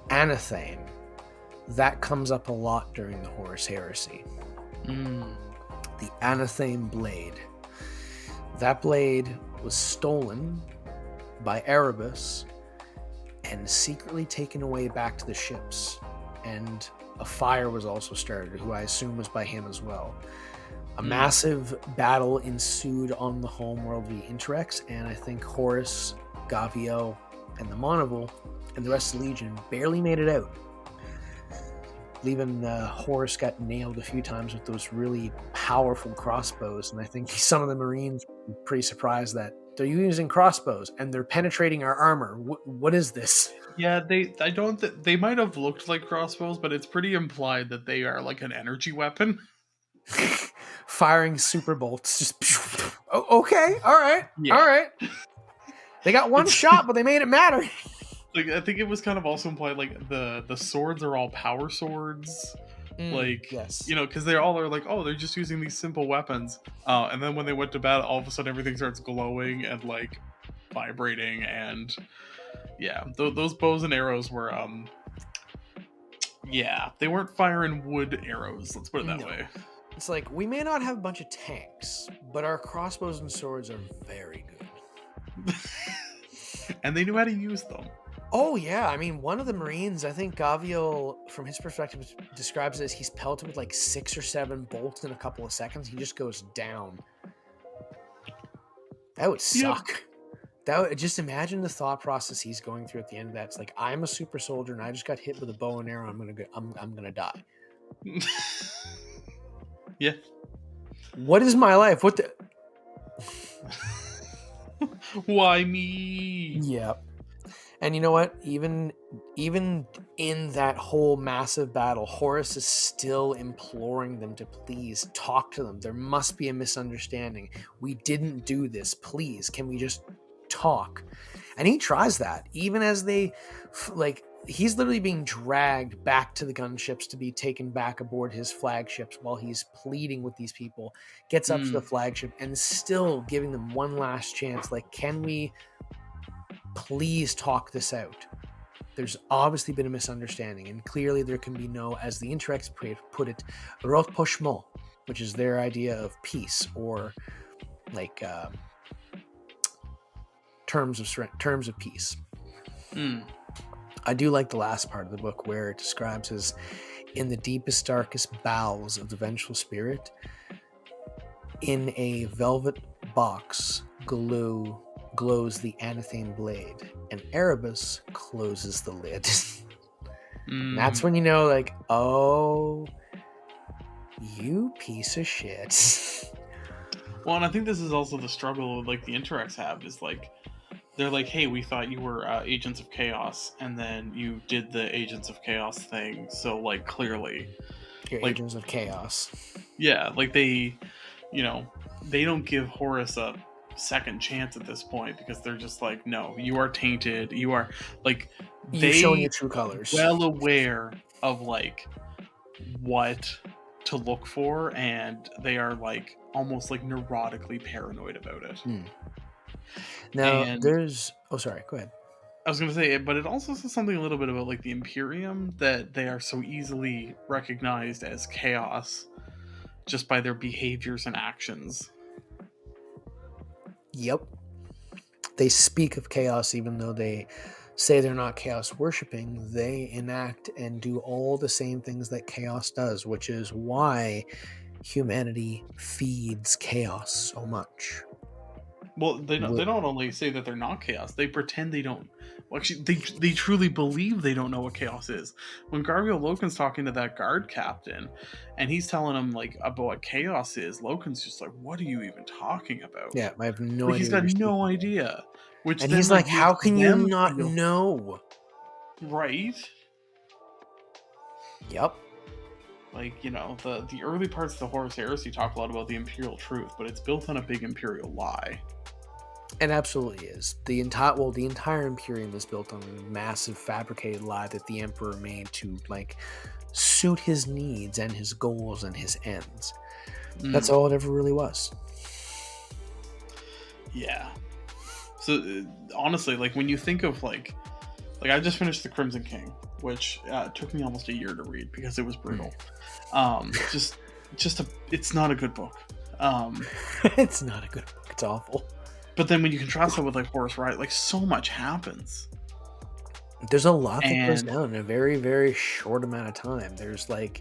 Anathame, that comes up a lot during the Horus Heresy. The Anathame blade. That blade was stolen by Erebus and secretly taken away back to the ships. And a fire was also started, who I assume was by him as well. A massive battle ensued on the homeworld of the Interrex, and I think Horus, Gaviel, and the Monovel and the rest of the Legion barely made it out. Even Horus got nailed a few times with those really powerful crossbows, and I think some of the Marines were pretty surprised that they're using crossbows and they're penetrating our armor. What is this? Yeah, they might have looked like crossbows, but it's pretty implied that they are like an energy weapon. Firing super bolts. Just okay, all right. They got one shot, but they made it matter. Like, I think it was kind of also implied, like, the swords are all power swords. Like, yes. because they all are like, oh, they're just using these simple weapons. And then when they went to battle, all of a sudden everything starts glowing and, like, vibrating. And, yeah, those bows and arrows were, yeah, they weren't firing wood arrows. Let's put it that No. way. It's like, we may not have a bunch of tanks, but our crossbows and swords are very good. And they knew how to use them. Oh, yeah. I mean, one of the Marines, I think Gaviel, from his perspective, describes it as he's pelted with like 6 or 7 bolts in a couple of seconds. He just goes down. That would suck. Just imagine the thought process he's going through at the end of that. It's like, I'm a super soldier and I just got hit with a bow and arrow. I'm gonna die. Yeah. What is my life? What the? Why me? Yeah. And you know what? Even in that whole massive battle, Horus is still imploring them to please talk to them. There must be a misunderstanding. We didn't do this. Please, can we just talk? And he tries that, even as they, like, he's literally being dragged back to the gunships to be taken back aboard his flagships while he's pleading with these people, gets up to the flagship and still giving them one last chance. Like, can we please talk this out? There's obviously been a misunderstanding, and clearly there can be no, as the Interrex put it, rapprochement, which is their idea of peace, or like terms of peace. I do like the last part of the book where it describes as, in the deepest, darkest bowels of the vengeful spirit, in a velvet box glows the anatheme blade, and Erebus closes the lid. That's when you know, like, oh, you piece of shit. Well, and I think this is also the struggle like the Interrex have, is like, they're like, hey, we thought you were Agents of Chaos, and then you did the Agents of Chaos thing, so, like, clearly You're like, Agents of Chaos. Yeah, like, they don't give Horus a second chance at this point, because they're just like, no, you are tainted, you are, like, You've shown your true colors. Well aware of, like, what to look for, and they are, like, almost, like, neurotically paranoid about it. Now, And there's... Oh, sorry, go ahead. I was going to say, but it also says something a little bit about, like, the Imperium, that they are so easily recognized as chaos just by their behaviors and actions. Yep. They speak of chaos even though they say they're not chaos worshipping. They enact and do all the same things that chaos does, which is why humanity feeds chaos so much. Well, they don't only say that they're not chaos, they pretend they don't. Well, actually, they truly believe they don't know what chaos is. When Gargiel Loken's talking to that guard captain, and he's telling him, like, about what chaos is, Loken's just like, what are you even talking about? Yeah, I have no Like, idea. He's got no idea. Which and then, he's like, how can you not know? Right? Yep. Like, the early parts of the Horus Heresy talk a lot about the Imperial truth, but it's built on a big Imperial lie. It absolutely is. The entire Imperium is built on a massive fabricated lie that the Emperor made to, like, suit his needs and his goals and his ends. That's all it ever really was. Yeah. So, honestly, like, when you think of, like I just finished The Crimson King, which took me almost a year to read because it was brutal. It's not a good book. It's not a good book. It's awful. But then when you contrast it with, like, Horus Rising, like, so much happens. There's a lot that goes down in a very, very short amount of time. There's, like,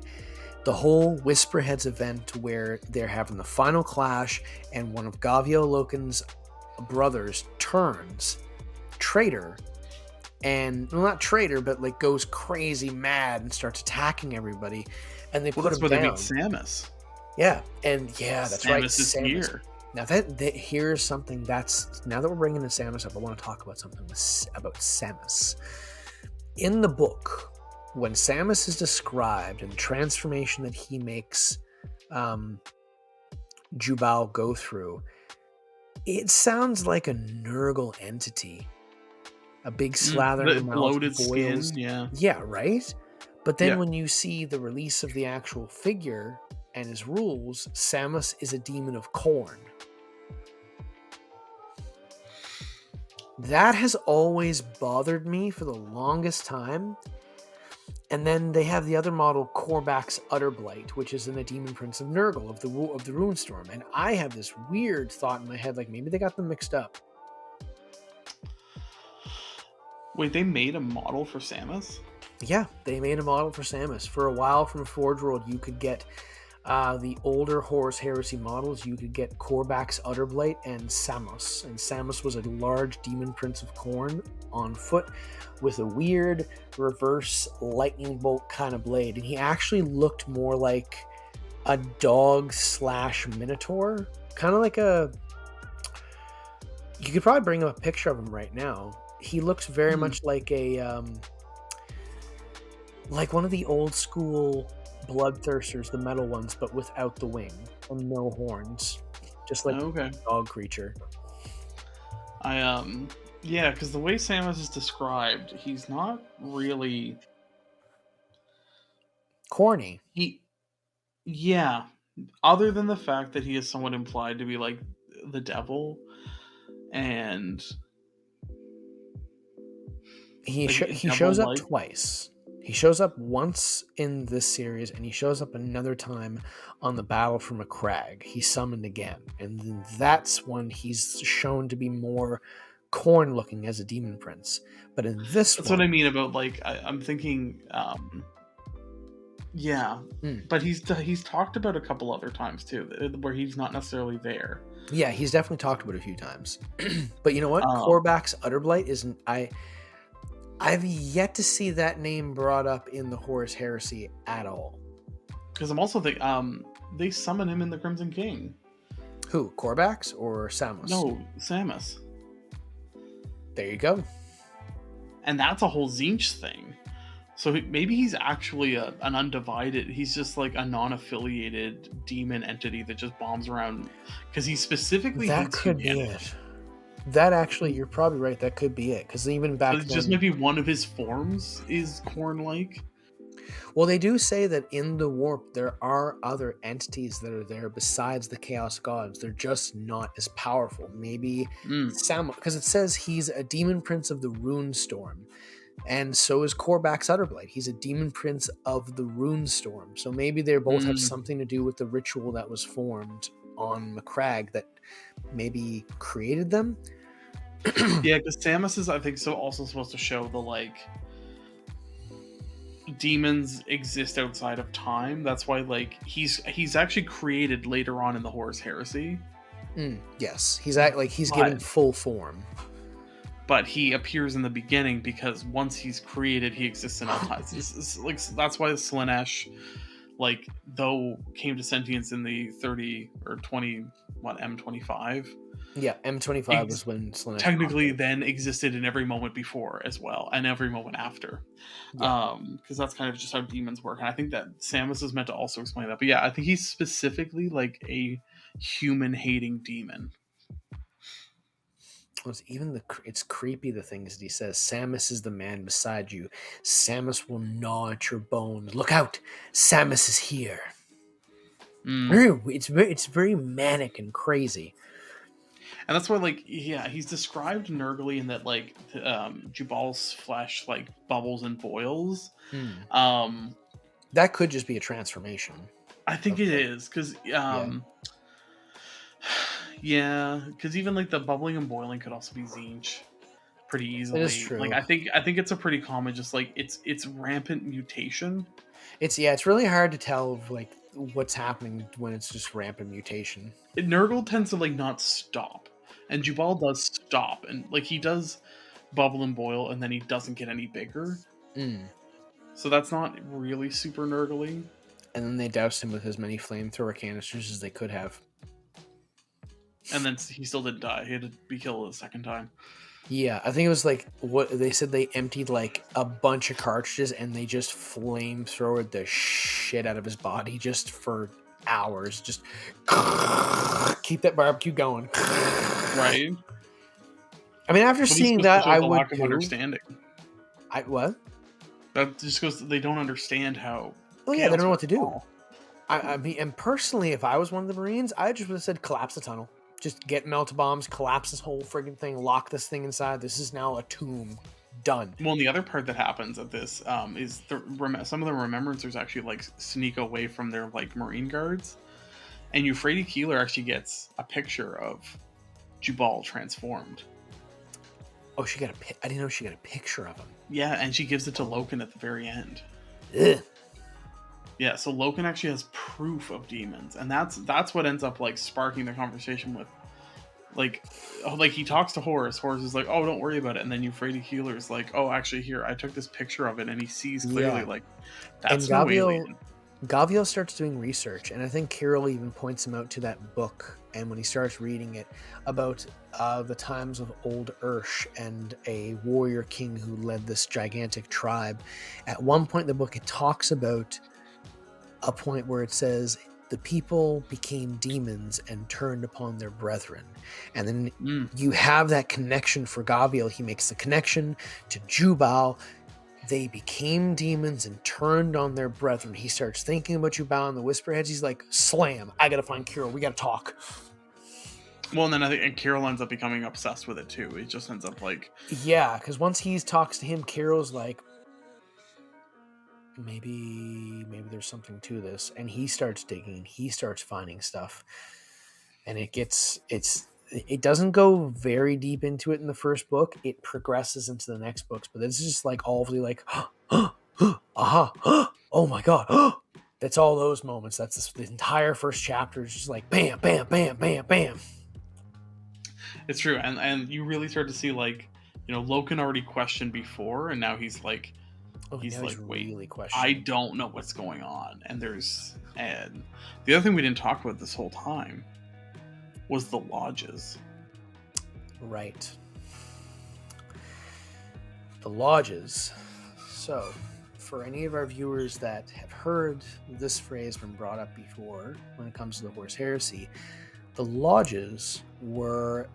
the whole Whisperheads event where they're having the final clash, and one of Gaviel Loken's brothers turns traitor, and, well, not traitor, but, like, goes crazy mad and starts attacking everybody, and they put him down. That's where they meet Samus. Yeah, and that's Samus right. Is Samus. Here. Now that here's something that's, now that we're bringing the Samus up, I want to talk about something about Samus. In the book, when Samus is described and the transformation that he makes Jubal go through, it sounds like a Nurgle entity. a big slather in the mouth, bloated boils. skin, yeah. Yeah, right? But then Yeah. when you see the release of the actual figure and his rules, Samus is a demon of corn. That has always bothered me for the longest time. And then they have the other model, Korvax Utterblight, which is in the Demon Prince of Nurgle of the Runestorm. And I have this weird thought in my head, like maybe they got them mixed up. Wait, they made a model for Samus? Yeah, they made a model for Samus. For a while from Forge World, you could get the older Horus Heresy models. You could get Korvax Utterblight and Samus. And Samus was a large demon prince of corn on foot with a weird reverse lightning bolt kind of blade. And he actually looked more like a dog / minotaur. Kind of like a... You could probably bring up a picture of him right now. He looks very much like a... like one of the old school bloodthirsters, the metal ones, but without the wing and no horns, just like a dog creature. Yeah, because the way Samus is described, he's not really corny. Yeah, other than the fact that he is somewhat implied to be like the devil, and he shows up twice. He shows up once in this series, and he shows up another time on the Battle for Macragge. He's summoned again, and then that's when he's shown to be more corn-looking as a demon prince. But in this that's what I mean about, like, I'm thinking, yeah. But he's talked about a couple other times too, where he's not necessarily there. Yeah, he's definitely talked about a few times. But you know what? Korvax Utterblight isn't... I've yet to see that name brought up in the Horus Heresy at all. Because I'm also thinking, they summon him in the Crimson King. Who, Korvax or Samus? No, Samus. There you go. And that's a whole Tzeentch thing. So maybe he's actually an undivided, he's just like a non-affiliated demon entity that just bombs around. Because he specifically that could be it. That actually, you're probably right. That could be it. Because even back then, just maybe one of his forms is corn-like. Well, they do say that in the warp there are other entities that are there besides the Chaos Gods. They're just not as powerful. Maybe Samus, because it says he's a demon prince of the Runestorm, and so is Korvax Utterblight. He's a demon prince of the Runestorm. So maybe they both have something to do with the ritual that was formed on Macragge that maybe created them. Yeah, because Samus is, I think, so also supposed to show the, like, demons exist outside of time. That's why, like, he's actually created later on in the Horus Heresy. Yes, he's given full form. But he appears in the beginning because once he's created, he exists in all times. Like, that's why Slaanesh, like, though came to sentience in the 30 or 20, M25. Yeah, M25 was when Slaanesh technically then existed in every moment before as well, and every moment after. Because that's kind of just how demons work. And I think that Samus is meant to also explain that. But yeah, I think he's specifically like a human-hating demon. It's creepy, the things that he says. Samus is the man beside you. Samus will gnaw at your bones. Look out! Samus is here. It's very manic and crazy. And that's why, like, yeah, he's described Nurgly in that, like, Jubal's flesh, like, bubbles and boils. That could just be a transformation. I think it is, because, yeah, because even, like, the bubbling and boiling could also be Tzeentch pretty easily. It is true. Like, I think it's a pretty common, just, like, it's rampant mutation. It's really hard to tell, like, what's happening when it's just rampant mutation. Nurgle tends to, like, not stop. And Jubal does stop, and, like, he does bubble and boil, and then he doesn't get any bigger. So that's not really super Nurgly. And then they doused him with as many flamethrower canisters as they could have. And then he still didn't die. He had to be killed a second time. Yeah, I think it was like what they said. They emptied like a bunch of cartridges, and they just flamethrowered the shit out of his body just for hours. Just keep that barbecue going. Right. I mean, after But this seeing goes to that, show I the would lack of too. understanding. What? That just goes to, they don't understand how. Oh yeah, they chaos don't know what works to at do. all. I mean, and personally, if I was one of the Marines, I just would have said, collapse the tunnel. Just get melt bombs, collapse this whole friggin' thing, lock this thing inside. This is now a tomb. Done. Well, and the other part that happens at this is some of the remembrancers actually like sneak away from their like Marine guards, and Euphrates Keeler actually gets a picture of Jubal transformed. Oh, I didn't know she got a picture of him. Yeah, and she gives it to Loken at the very end. Ugh. Yeah, so Loken actually has proof of demons, and that's what ends up like sparking the conversation with, like he talks to Horus. Horus is like, "Oh, don't worry about it," and then Euphrates Keeler is like, "Oh, actually, here, I took this picture of it," and he sees clearly like that's no alien. Gaviel starts doing research, and I think Kirill even points him out to that book. And when he starts reading it about the times of old Ursh and a warrior king who led this gigantic tribe, at one point in the book it talks about a point where it says the people became demons and turned upon their brethren. And then you have that connection for Gaviel. He makes the connection to Jubal. They became demons and turned on their brethren. He starts thinking about Jubal and the Whisperheads. He's like, slam, I gotta find Kirill. We gotta talk. Well, and then I think and Kirill ends up becoming obsessed with it too. He just ends up like... Yeah, because once he talks to him, Kirill's like, maybe there's something to this. And he starts digging. He starts finding stuff. And it doesn't go very deep into it in the first book. It progresses into the next books, but it's just like all of the like, aha, oh my god, that's all those moments. That's the entire first chapter is just like bam, bam, bam, bam, bam. It's true, and you really start to see like, Loken already questioned before, and now he's like, he's like, wait, really I don't know what's going on, and the other thing we didn't talk about this whole time was the lodges. Right. The lodges. So, for any of our viewers that have heard this phrase been brought up before when it comes to the Horus Heresy, the lodges were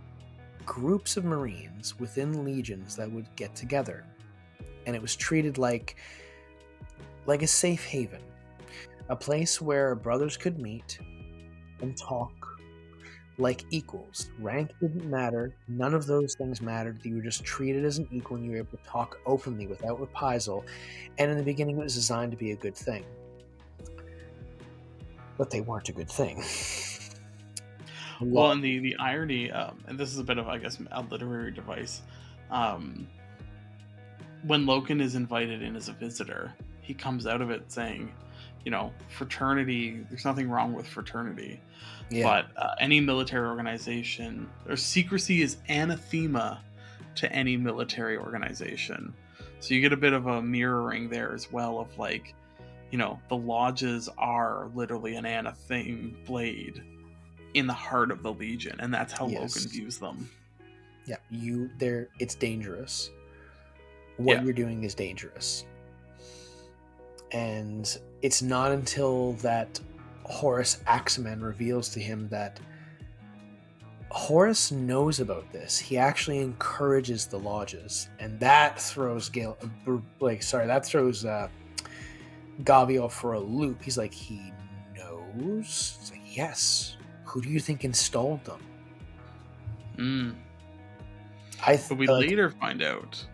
groups of Marines within legions that would get together. And it was treated like a safe haven. A place where brothers could meet and talk like equals. Rank didn't matter. None of those things mattered. You were just treated as an equal and you were able to talk openly without reprisal. And in the beginning, it was designed to be a good thing. But they weren't a good thing. Well, and the irony, and this is a bit of, I guess, a literary device. When Loken is invited in as a visitor, he comes out of it saying, fraternity, there's nothing wrong with fraternity. Yeah. But any military organization, or secrecy is anathema to any military organization. So you get a bit of a mirroring there as well of like, the lodges are literally an anathema blade in the heart of the Legion, and that's how Loken views them. Yeah, it's dangerous. What you're doing is dangerous. And it's not until that Horus Axeman reveals to him that Horus knows about this. He actually encourages the lodges, and that throws Gaviel for a loop. He's like, he knows? It's like, yes. Who do you think installed them? But we later find out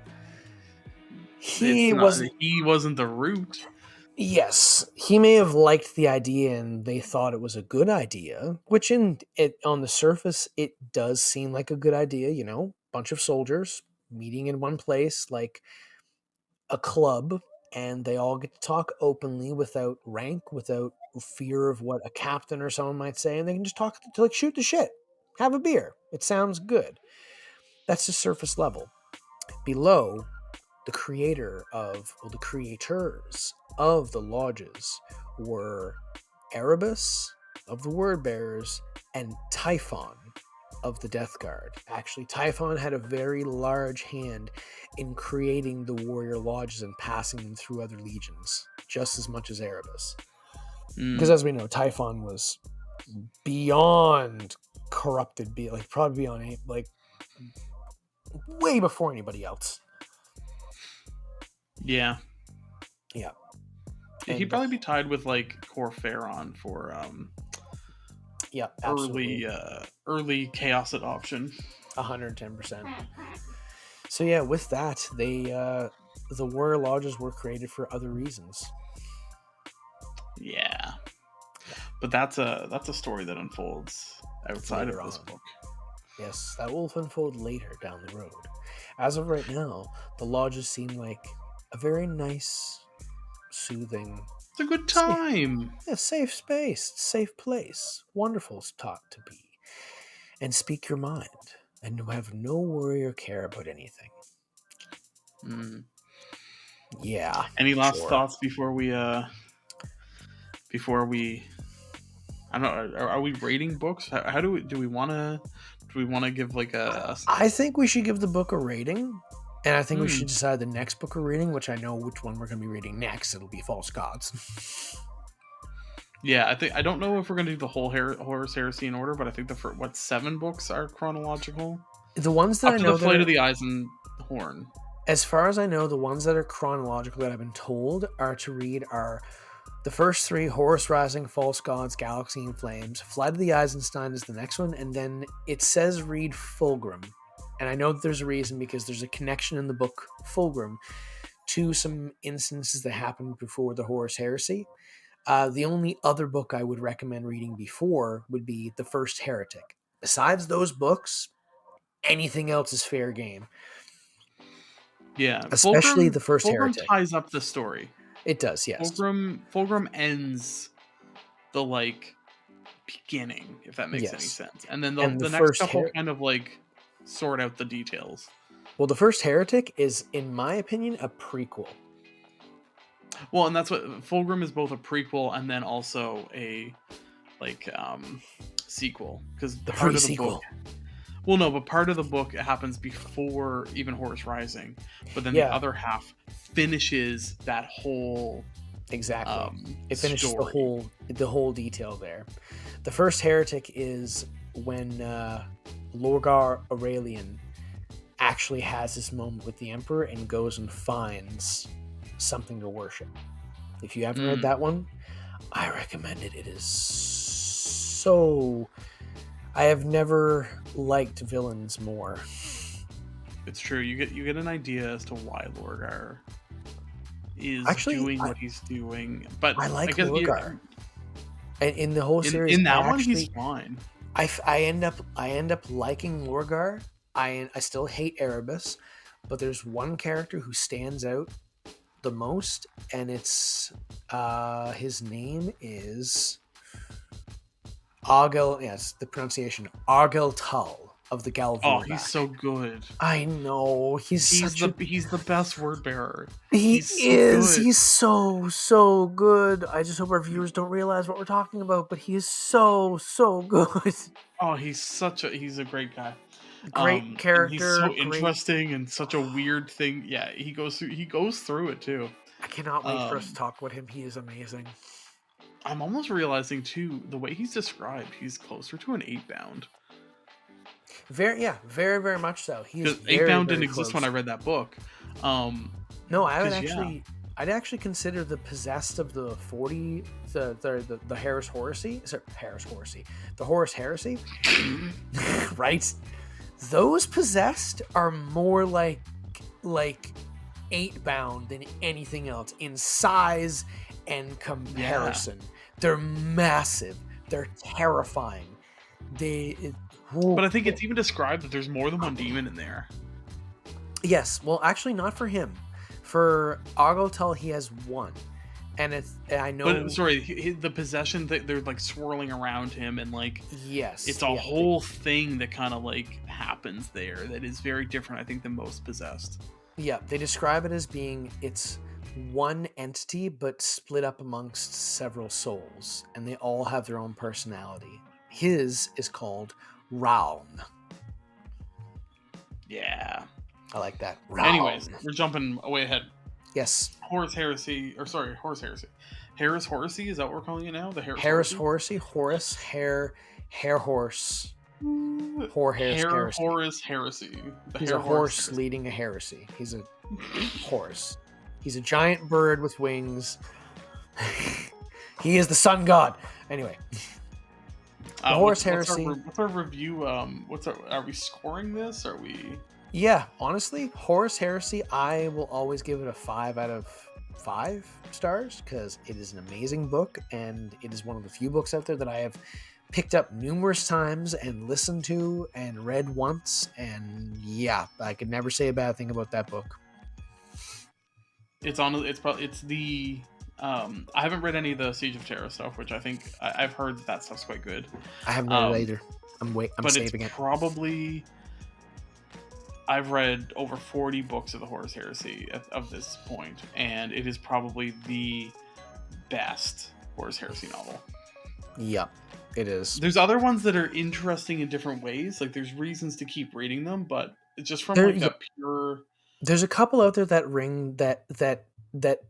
he wasn't the root. Yes, he may have liked the idea and they thought it was a good idea, which on the surface, it does seem like a good idea, bunch of soldiers meeting in one place, like a club, and they all get to talk openly without rank, without fear of what a captain or someone might say, and they can just talk to like shoot the shit, have a beer. It sounds good. That's the surface level. Below, the creators of the lodges were Erebus of the Word Bearers and Typhon of the Death Guard. Actually, Typhon had a very large hand in creating the warrior lodges and passing them through other legions, just as much as Erebus. Because as we know, Typhon was beyond corrupted, probably beyond way before anybody else. Yeah. Yeah. He'd And probably be tied with like Corferon for yeah, absolutely. early chaos adoption. 110%. So yeah, with that, the warrior lodges were created for other reasons. Yeah. But that's a story that unfolds outside Later of this on. book. Yes, that will unfold later down the road. As of right now, the lodges seem like a very nice, soothing, It's a good time. safe space, safe place. Wonderful spot to be. And speak your mind. And have no worry or care about anything. Mm. Yeah. Any last sure. thoughts before we I don't know, are we rating books? How do we want to give like a I think we should give the book a rating. And I think we should decide the next book we're reading, which I know which one we're going to be reading next. It'll be False Gods. Yeah, I don't know if we're going to do the whole Horus Heresy in order, but I think the 7 books are chronological. The ones that Up I to know the Flight of the Eisenhorn. As far as I know, the ones that are chronological that I've been told are to read are the first 3, Horus Rising, False Gods, Galaxy in Flames. Flight of the Eisenstein is the next one, and then it says read Fulgrim. And I know that there's a reason, because there's a connection in the book Fulgrim to some instances that happened before the Horus Heresy. The only other book I would recommend reading before would be The First Heretic. Besides those books, anything else is fair game. Yeah, Especially The First Fulgrim Heretic. ties up the story. It does, yes. Fulgrim ends the like beginning, if that makes any sense, and then the next couple kind of like sort out the details. Well, The First Heretic is, in my opinion, a prequel. Well, and that's what Fulgrim is, both a prequel and then also a like sequel, because The part of the pre-sequel. book. Well, no, but part of the book happens before even Horus Rising, but then the other half finishes that whole exactly. It finishes story. the whole detail there. The First Heretic is when Lorgar Aurelian actually has this moment with the Emperor and goes and finds something to worship. If you haven't read that one, I recommend it. It is so... I have never liked villains more. It's true. You get an idea as to why Lorgar is doing what he's doing. But I like Lorgar. And in the whole series, in that one, he's fine. I end up liking Lorgar. I still hate Erebus, but there's one character who stands out the most, and it's his name is Argel. Yes, the pronunciation Argel Tull of the Galvurback. Oh, he's so good. I know he's the best word bearer. He's so good. I just hope our viewers don't realize what we're talking about, but he is so good. Oh, he's a great guy. Great character. He's so interesting and such a weird thing. Yeah, he goes through it too. I cannot wait for us to talk with him. He is amazing. I'm almost realizing too, the way he's described, he's closer to an 8-bound. Very, very much so. He's 8-bound didn't exist when I read that book. No, I would actually. I'd actually consider the possessed of the 40, the Horus Heresy. Sorry, the Horus Heresy, right? Those possessed are more like 8-bound than anything else in size and comparison. Yeah. They're massive. They're terrifying. But I think it's even described that there's more than one demon in there. Yes. Well, actually, not for him. For Argotel, he has one. And I know. But sorry, the possession, they're like swirling around him, and like, yes, it's a whole thing that kind of like happens there that is very different, I think, than most possessed. Yeah, they describe it as being it's one entity but split up amongst several souls, and they all have their own personality. His is called Raun. Yeah, I like that. Raun. Anyways, we're jumping way ahead. Yes. Horus Heresy. Horus Heresy, is that what we're calling it now? The Horus Heresy. Horus Hair Horse. Heresy. Horus Heresy. He's a horse leading a heresy. He's a horse. He's a giant bird with wings. He is the sun god. Anyway. The Horus Heresy. What's our review? Are we scoring this? Are we? Yeah, honestly, Horus Heresy, I will always give it a 5 out of 5 stars because it is an amazing book, and it is one of the few books out there that I have picked up numerous times and listened to and read once, and yeah, I could never say a bad thing about that book. I haven't read any of the Siege of Terra stuff, which I think I've heard that stuff's quite good. I haven't read it either. I'm saving it. Probably, I've read over 40 books of the Horus Heresy of this point, and it is probably the best Horus Heresy novel. Yeah, it is. There's other ones that are interesting in different ways. Like, there's reasons to keep reading them, but it's just from a pure... There's a couple out there that ring that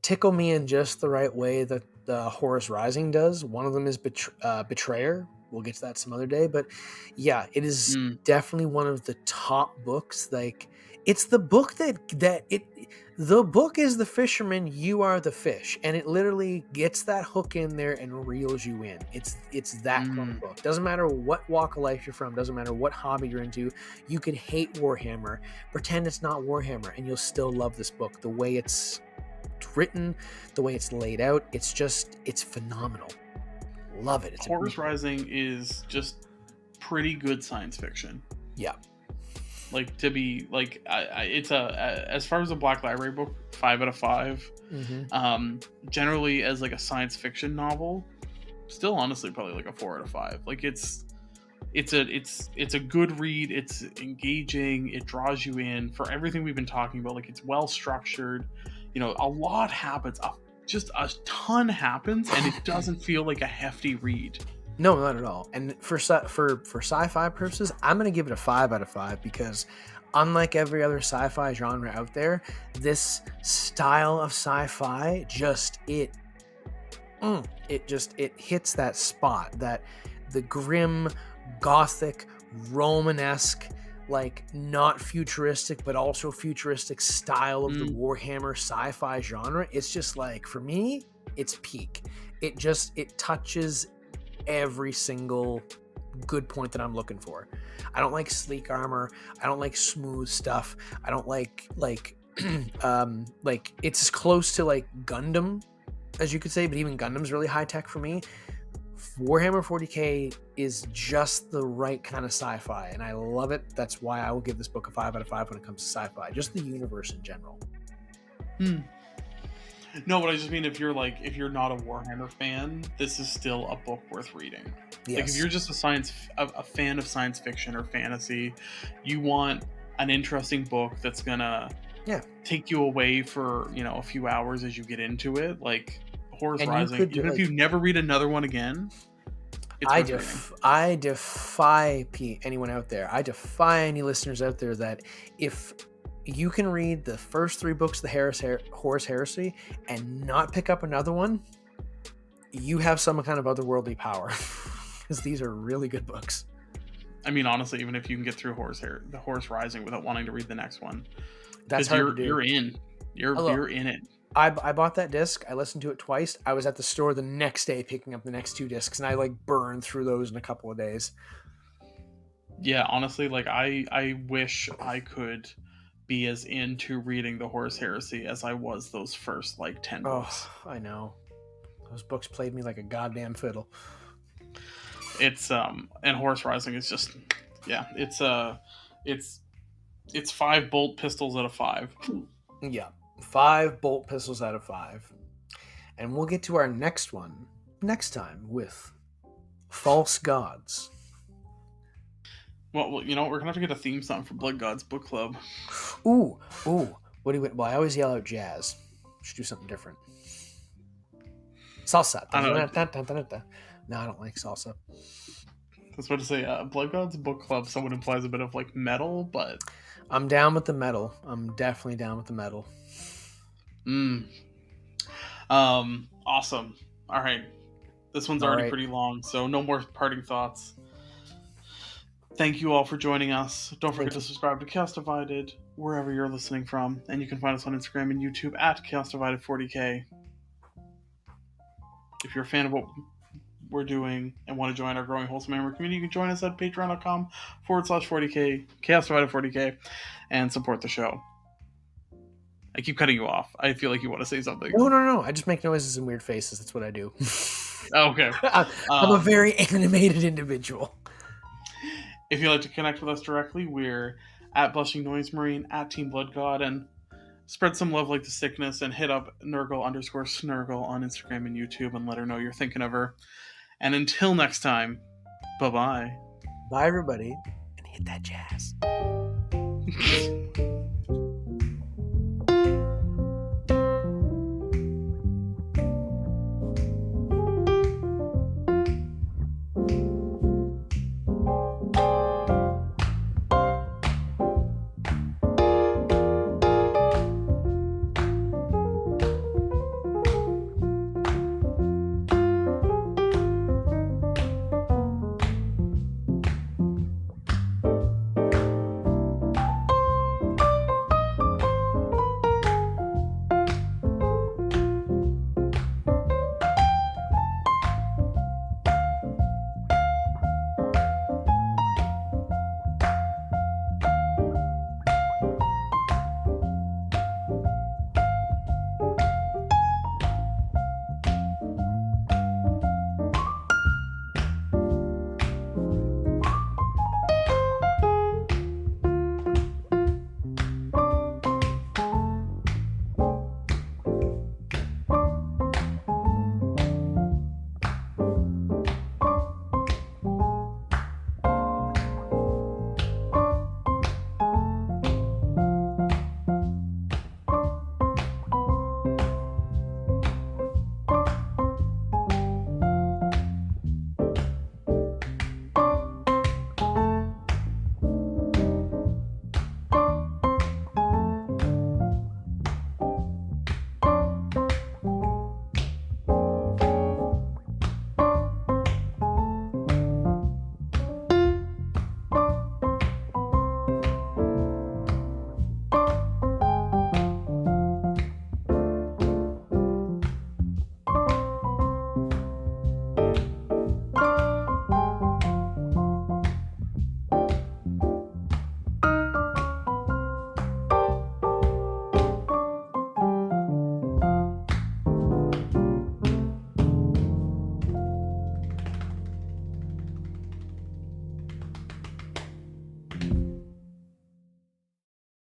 tickle me in just the right way that Horus Rising does. One of them is Betrayer. We'll get to that some other day, but yeah, it is definitely one of the top books. Like, it's the book the book is the fisherman, you are the fish, and it literally gets that hook in there and reels you in. It's that kind of book. Doesn't matter what walk of life you're from, doesn't matter what hobby you're into. You could hate Warhammer, pretend it's not Warhammer, and you'll still love this book. The way it's written, the way it's laid out, it's phenomenal. Love it. Horus Rising is just pretty good science fiction. Yeah. Like, to be like, it's as far as a Black Library book, 5 out of 5. Mm-hmm. Generally, as like a science fiction novel, still honestly probably like a 4 out of 5. Like, it's a good read. It's engaging. It draws you in for everything we've been talking about. Like, it's well structured. You know, a lot happens. Just a ton happens, and it doesn't feel like a hefty read. No, not at all. And for sci-fi purposes, I'm going to give it a 5 out of 5 because unlike every other sci-fi genre out there, this style of sci-fi it hits that spot, that the grim, gothic, Romanesque, like not futuristic but also futuristic style of the Warhammer sci-fi genre. It's just like, for me, it's peak. It touches every single good point that I'm looking for. I don't like sleek armor. I don't like smooth stuff. I don't like it's as close to like Gundam as you could say, but even Gundam's really high tech for me. Warhammer 40k is just the right kind of sci-fi, and I love it. That's why I will give this book a 5 out of 5 when it comes to sci-fi, just the universe in general. No, but I just mean if you're not a Warhammer fan, this is still a book worth reading. Yes. Like, if you're just a fan of science fiction or fantasy, you want an interesting book that's gonna take you away for a few hours as you get into it. Like, Horus Rising, even if you never read another one again, it's I defy anyone out there. I defy any listeners out there that if you can read the first 3 books of the Horus Heresy and not pick up another one, you have some kind of otherworldly power. Because these are really good books. I mean, honestly, even if you can get through the Horus Rising without wanting to read the next one, that's hard to do. You're in. You're in it. I bought that disc. I listened to it twice. I was at the store the next day picking up the next 2 discs, and I burned through those in a couple of days. Yeah, honestly, I wish I could be as into reading the Horus Heresy as I was those first 10 books. Oh, I know. Those books played me like a goddamn fiddle. It's and Horus Rising is just it's 5 bolt pistols out of 5. Yeah. 5 bolt pistols out of 5. And we'll get to our next one next time with False Gods. Well, we're gonna have to get a theme song for BloodGod's book club. Ooh. What do you? Well, I always yell out jazz. Should do something different. Salsa. No, I don't like salsa. I was about to say, BloodGod's book club somewhat implies a bit of metal, but I'm down with the metal. I'm definitely down with the metal. Awesome. All right. This one's already pretty long, so no more parting thoughts. Thank you all for joining us. Don't forget Thank to you. subscribe to Chaos Divided wherever you're listening from, and you can find us on Instagram and YouTube at Chaos Divided 40K. If you're a fan of what we're doing and want to join our growing wholesome member community, you can join us at patreon.com/40K, Chaos Divided 40K, and support the show. I keep cutting you off. I feel like you want to say something. No. I just make noises and weird faces. That's what I do. Okay. I'm a very animated individual. If you'd like to connect with us directly, we're at Blushing Noise Marine, at Team BloodGod, and spread some love like the sickness, and hit up Nurgle_Snurgle on Instagram and YouTube and let her know you're thinking of her. And until next time, bye-bye. Bye, everybody, and hit that jazz.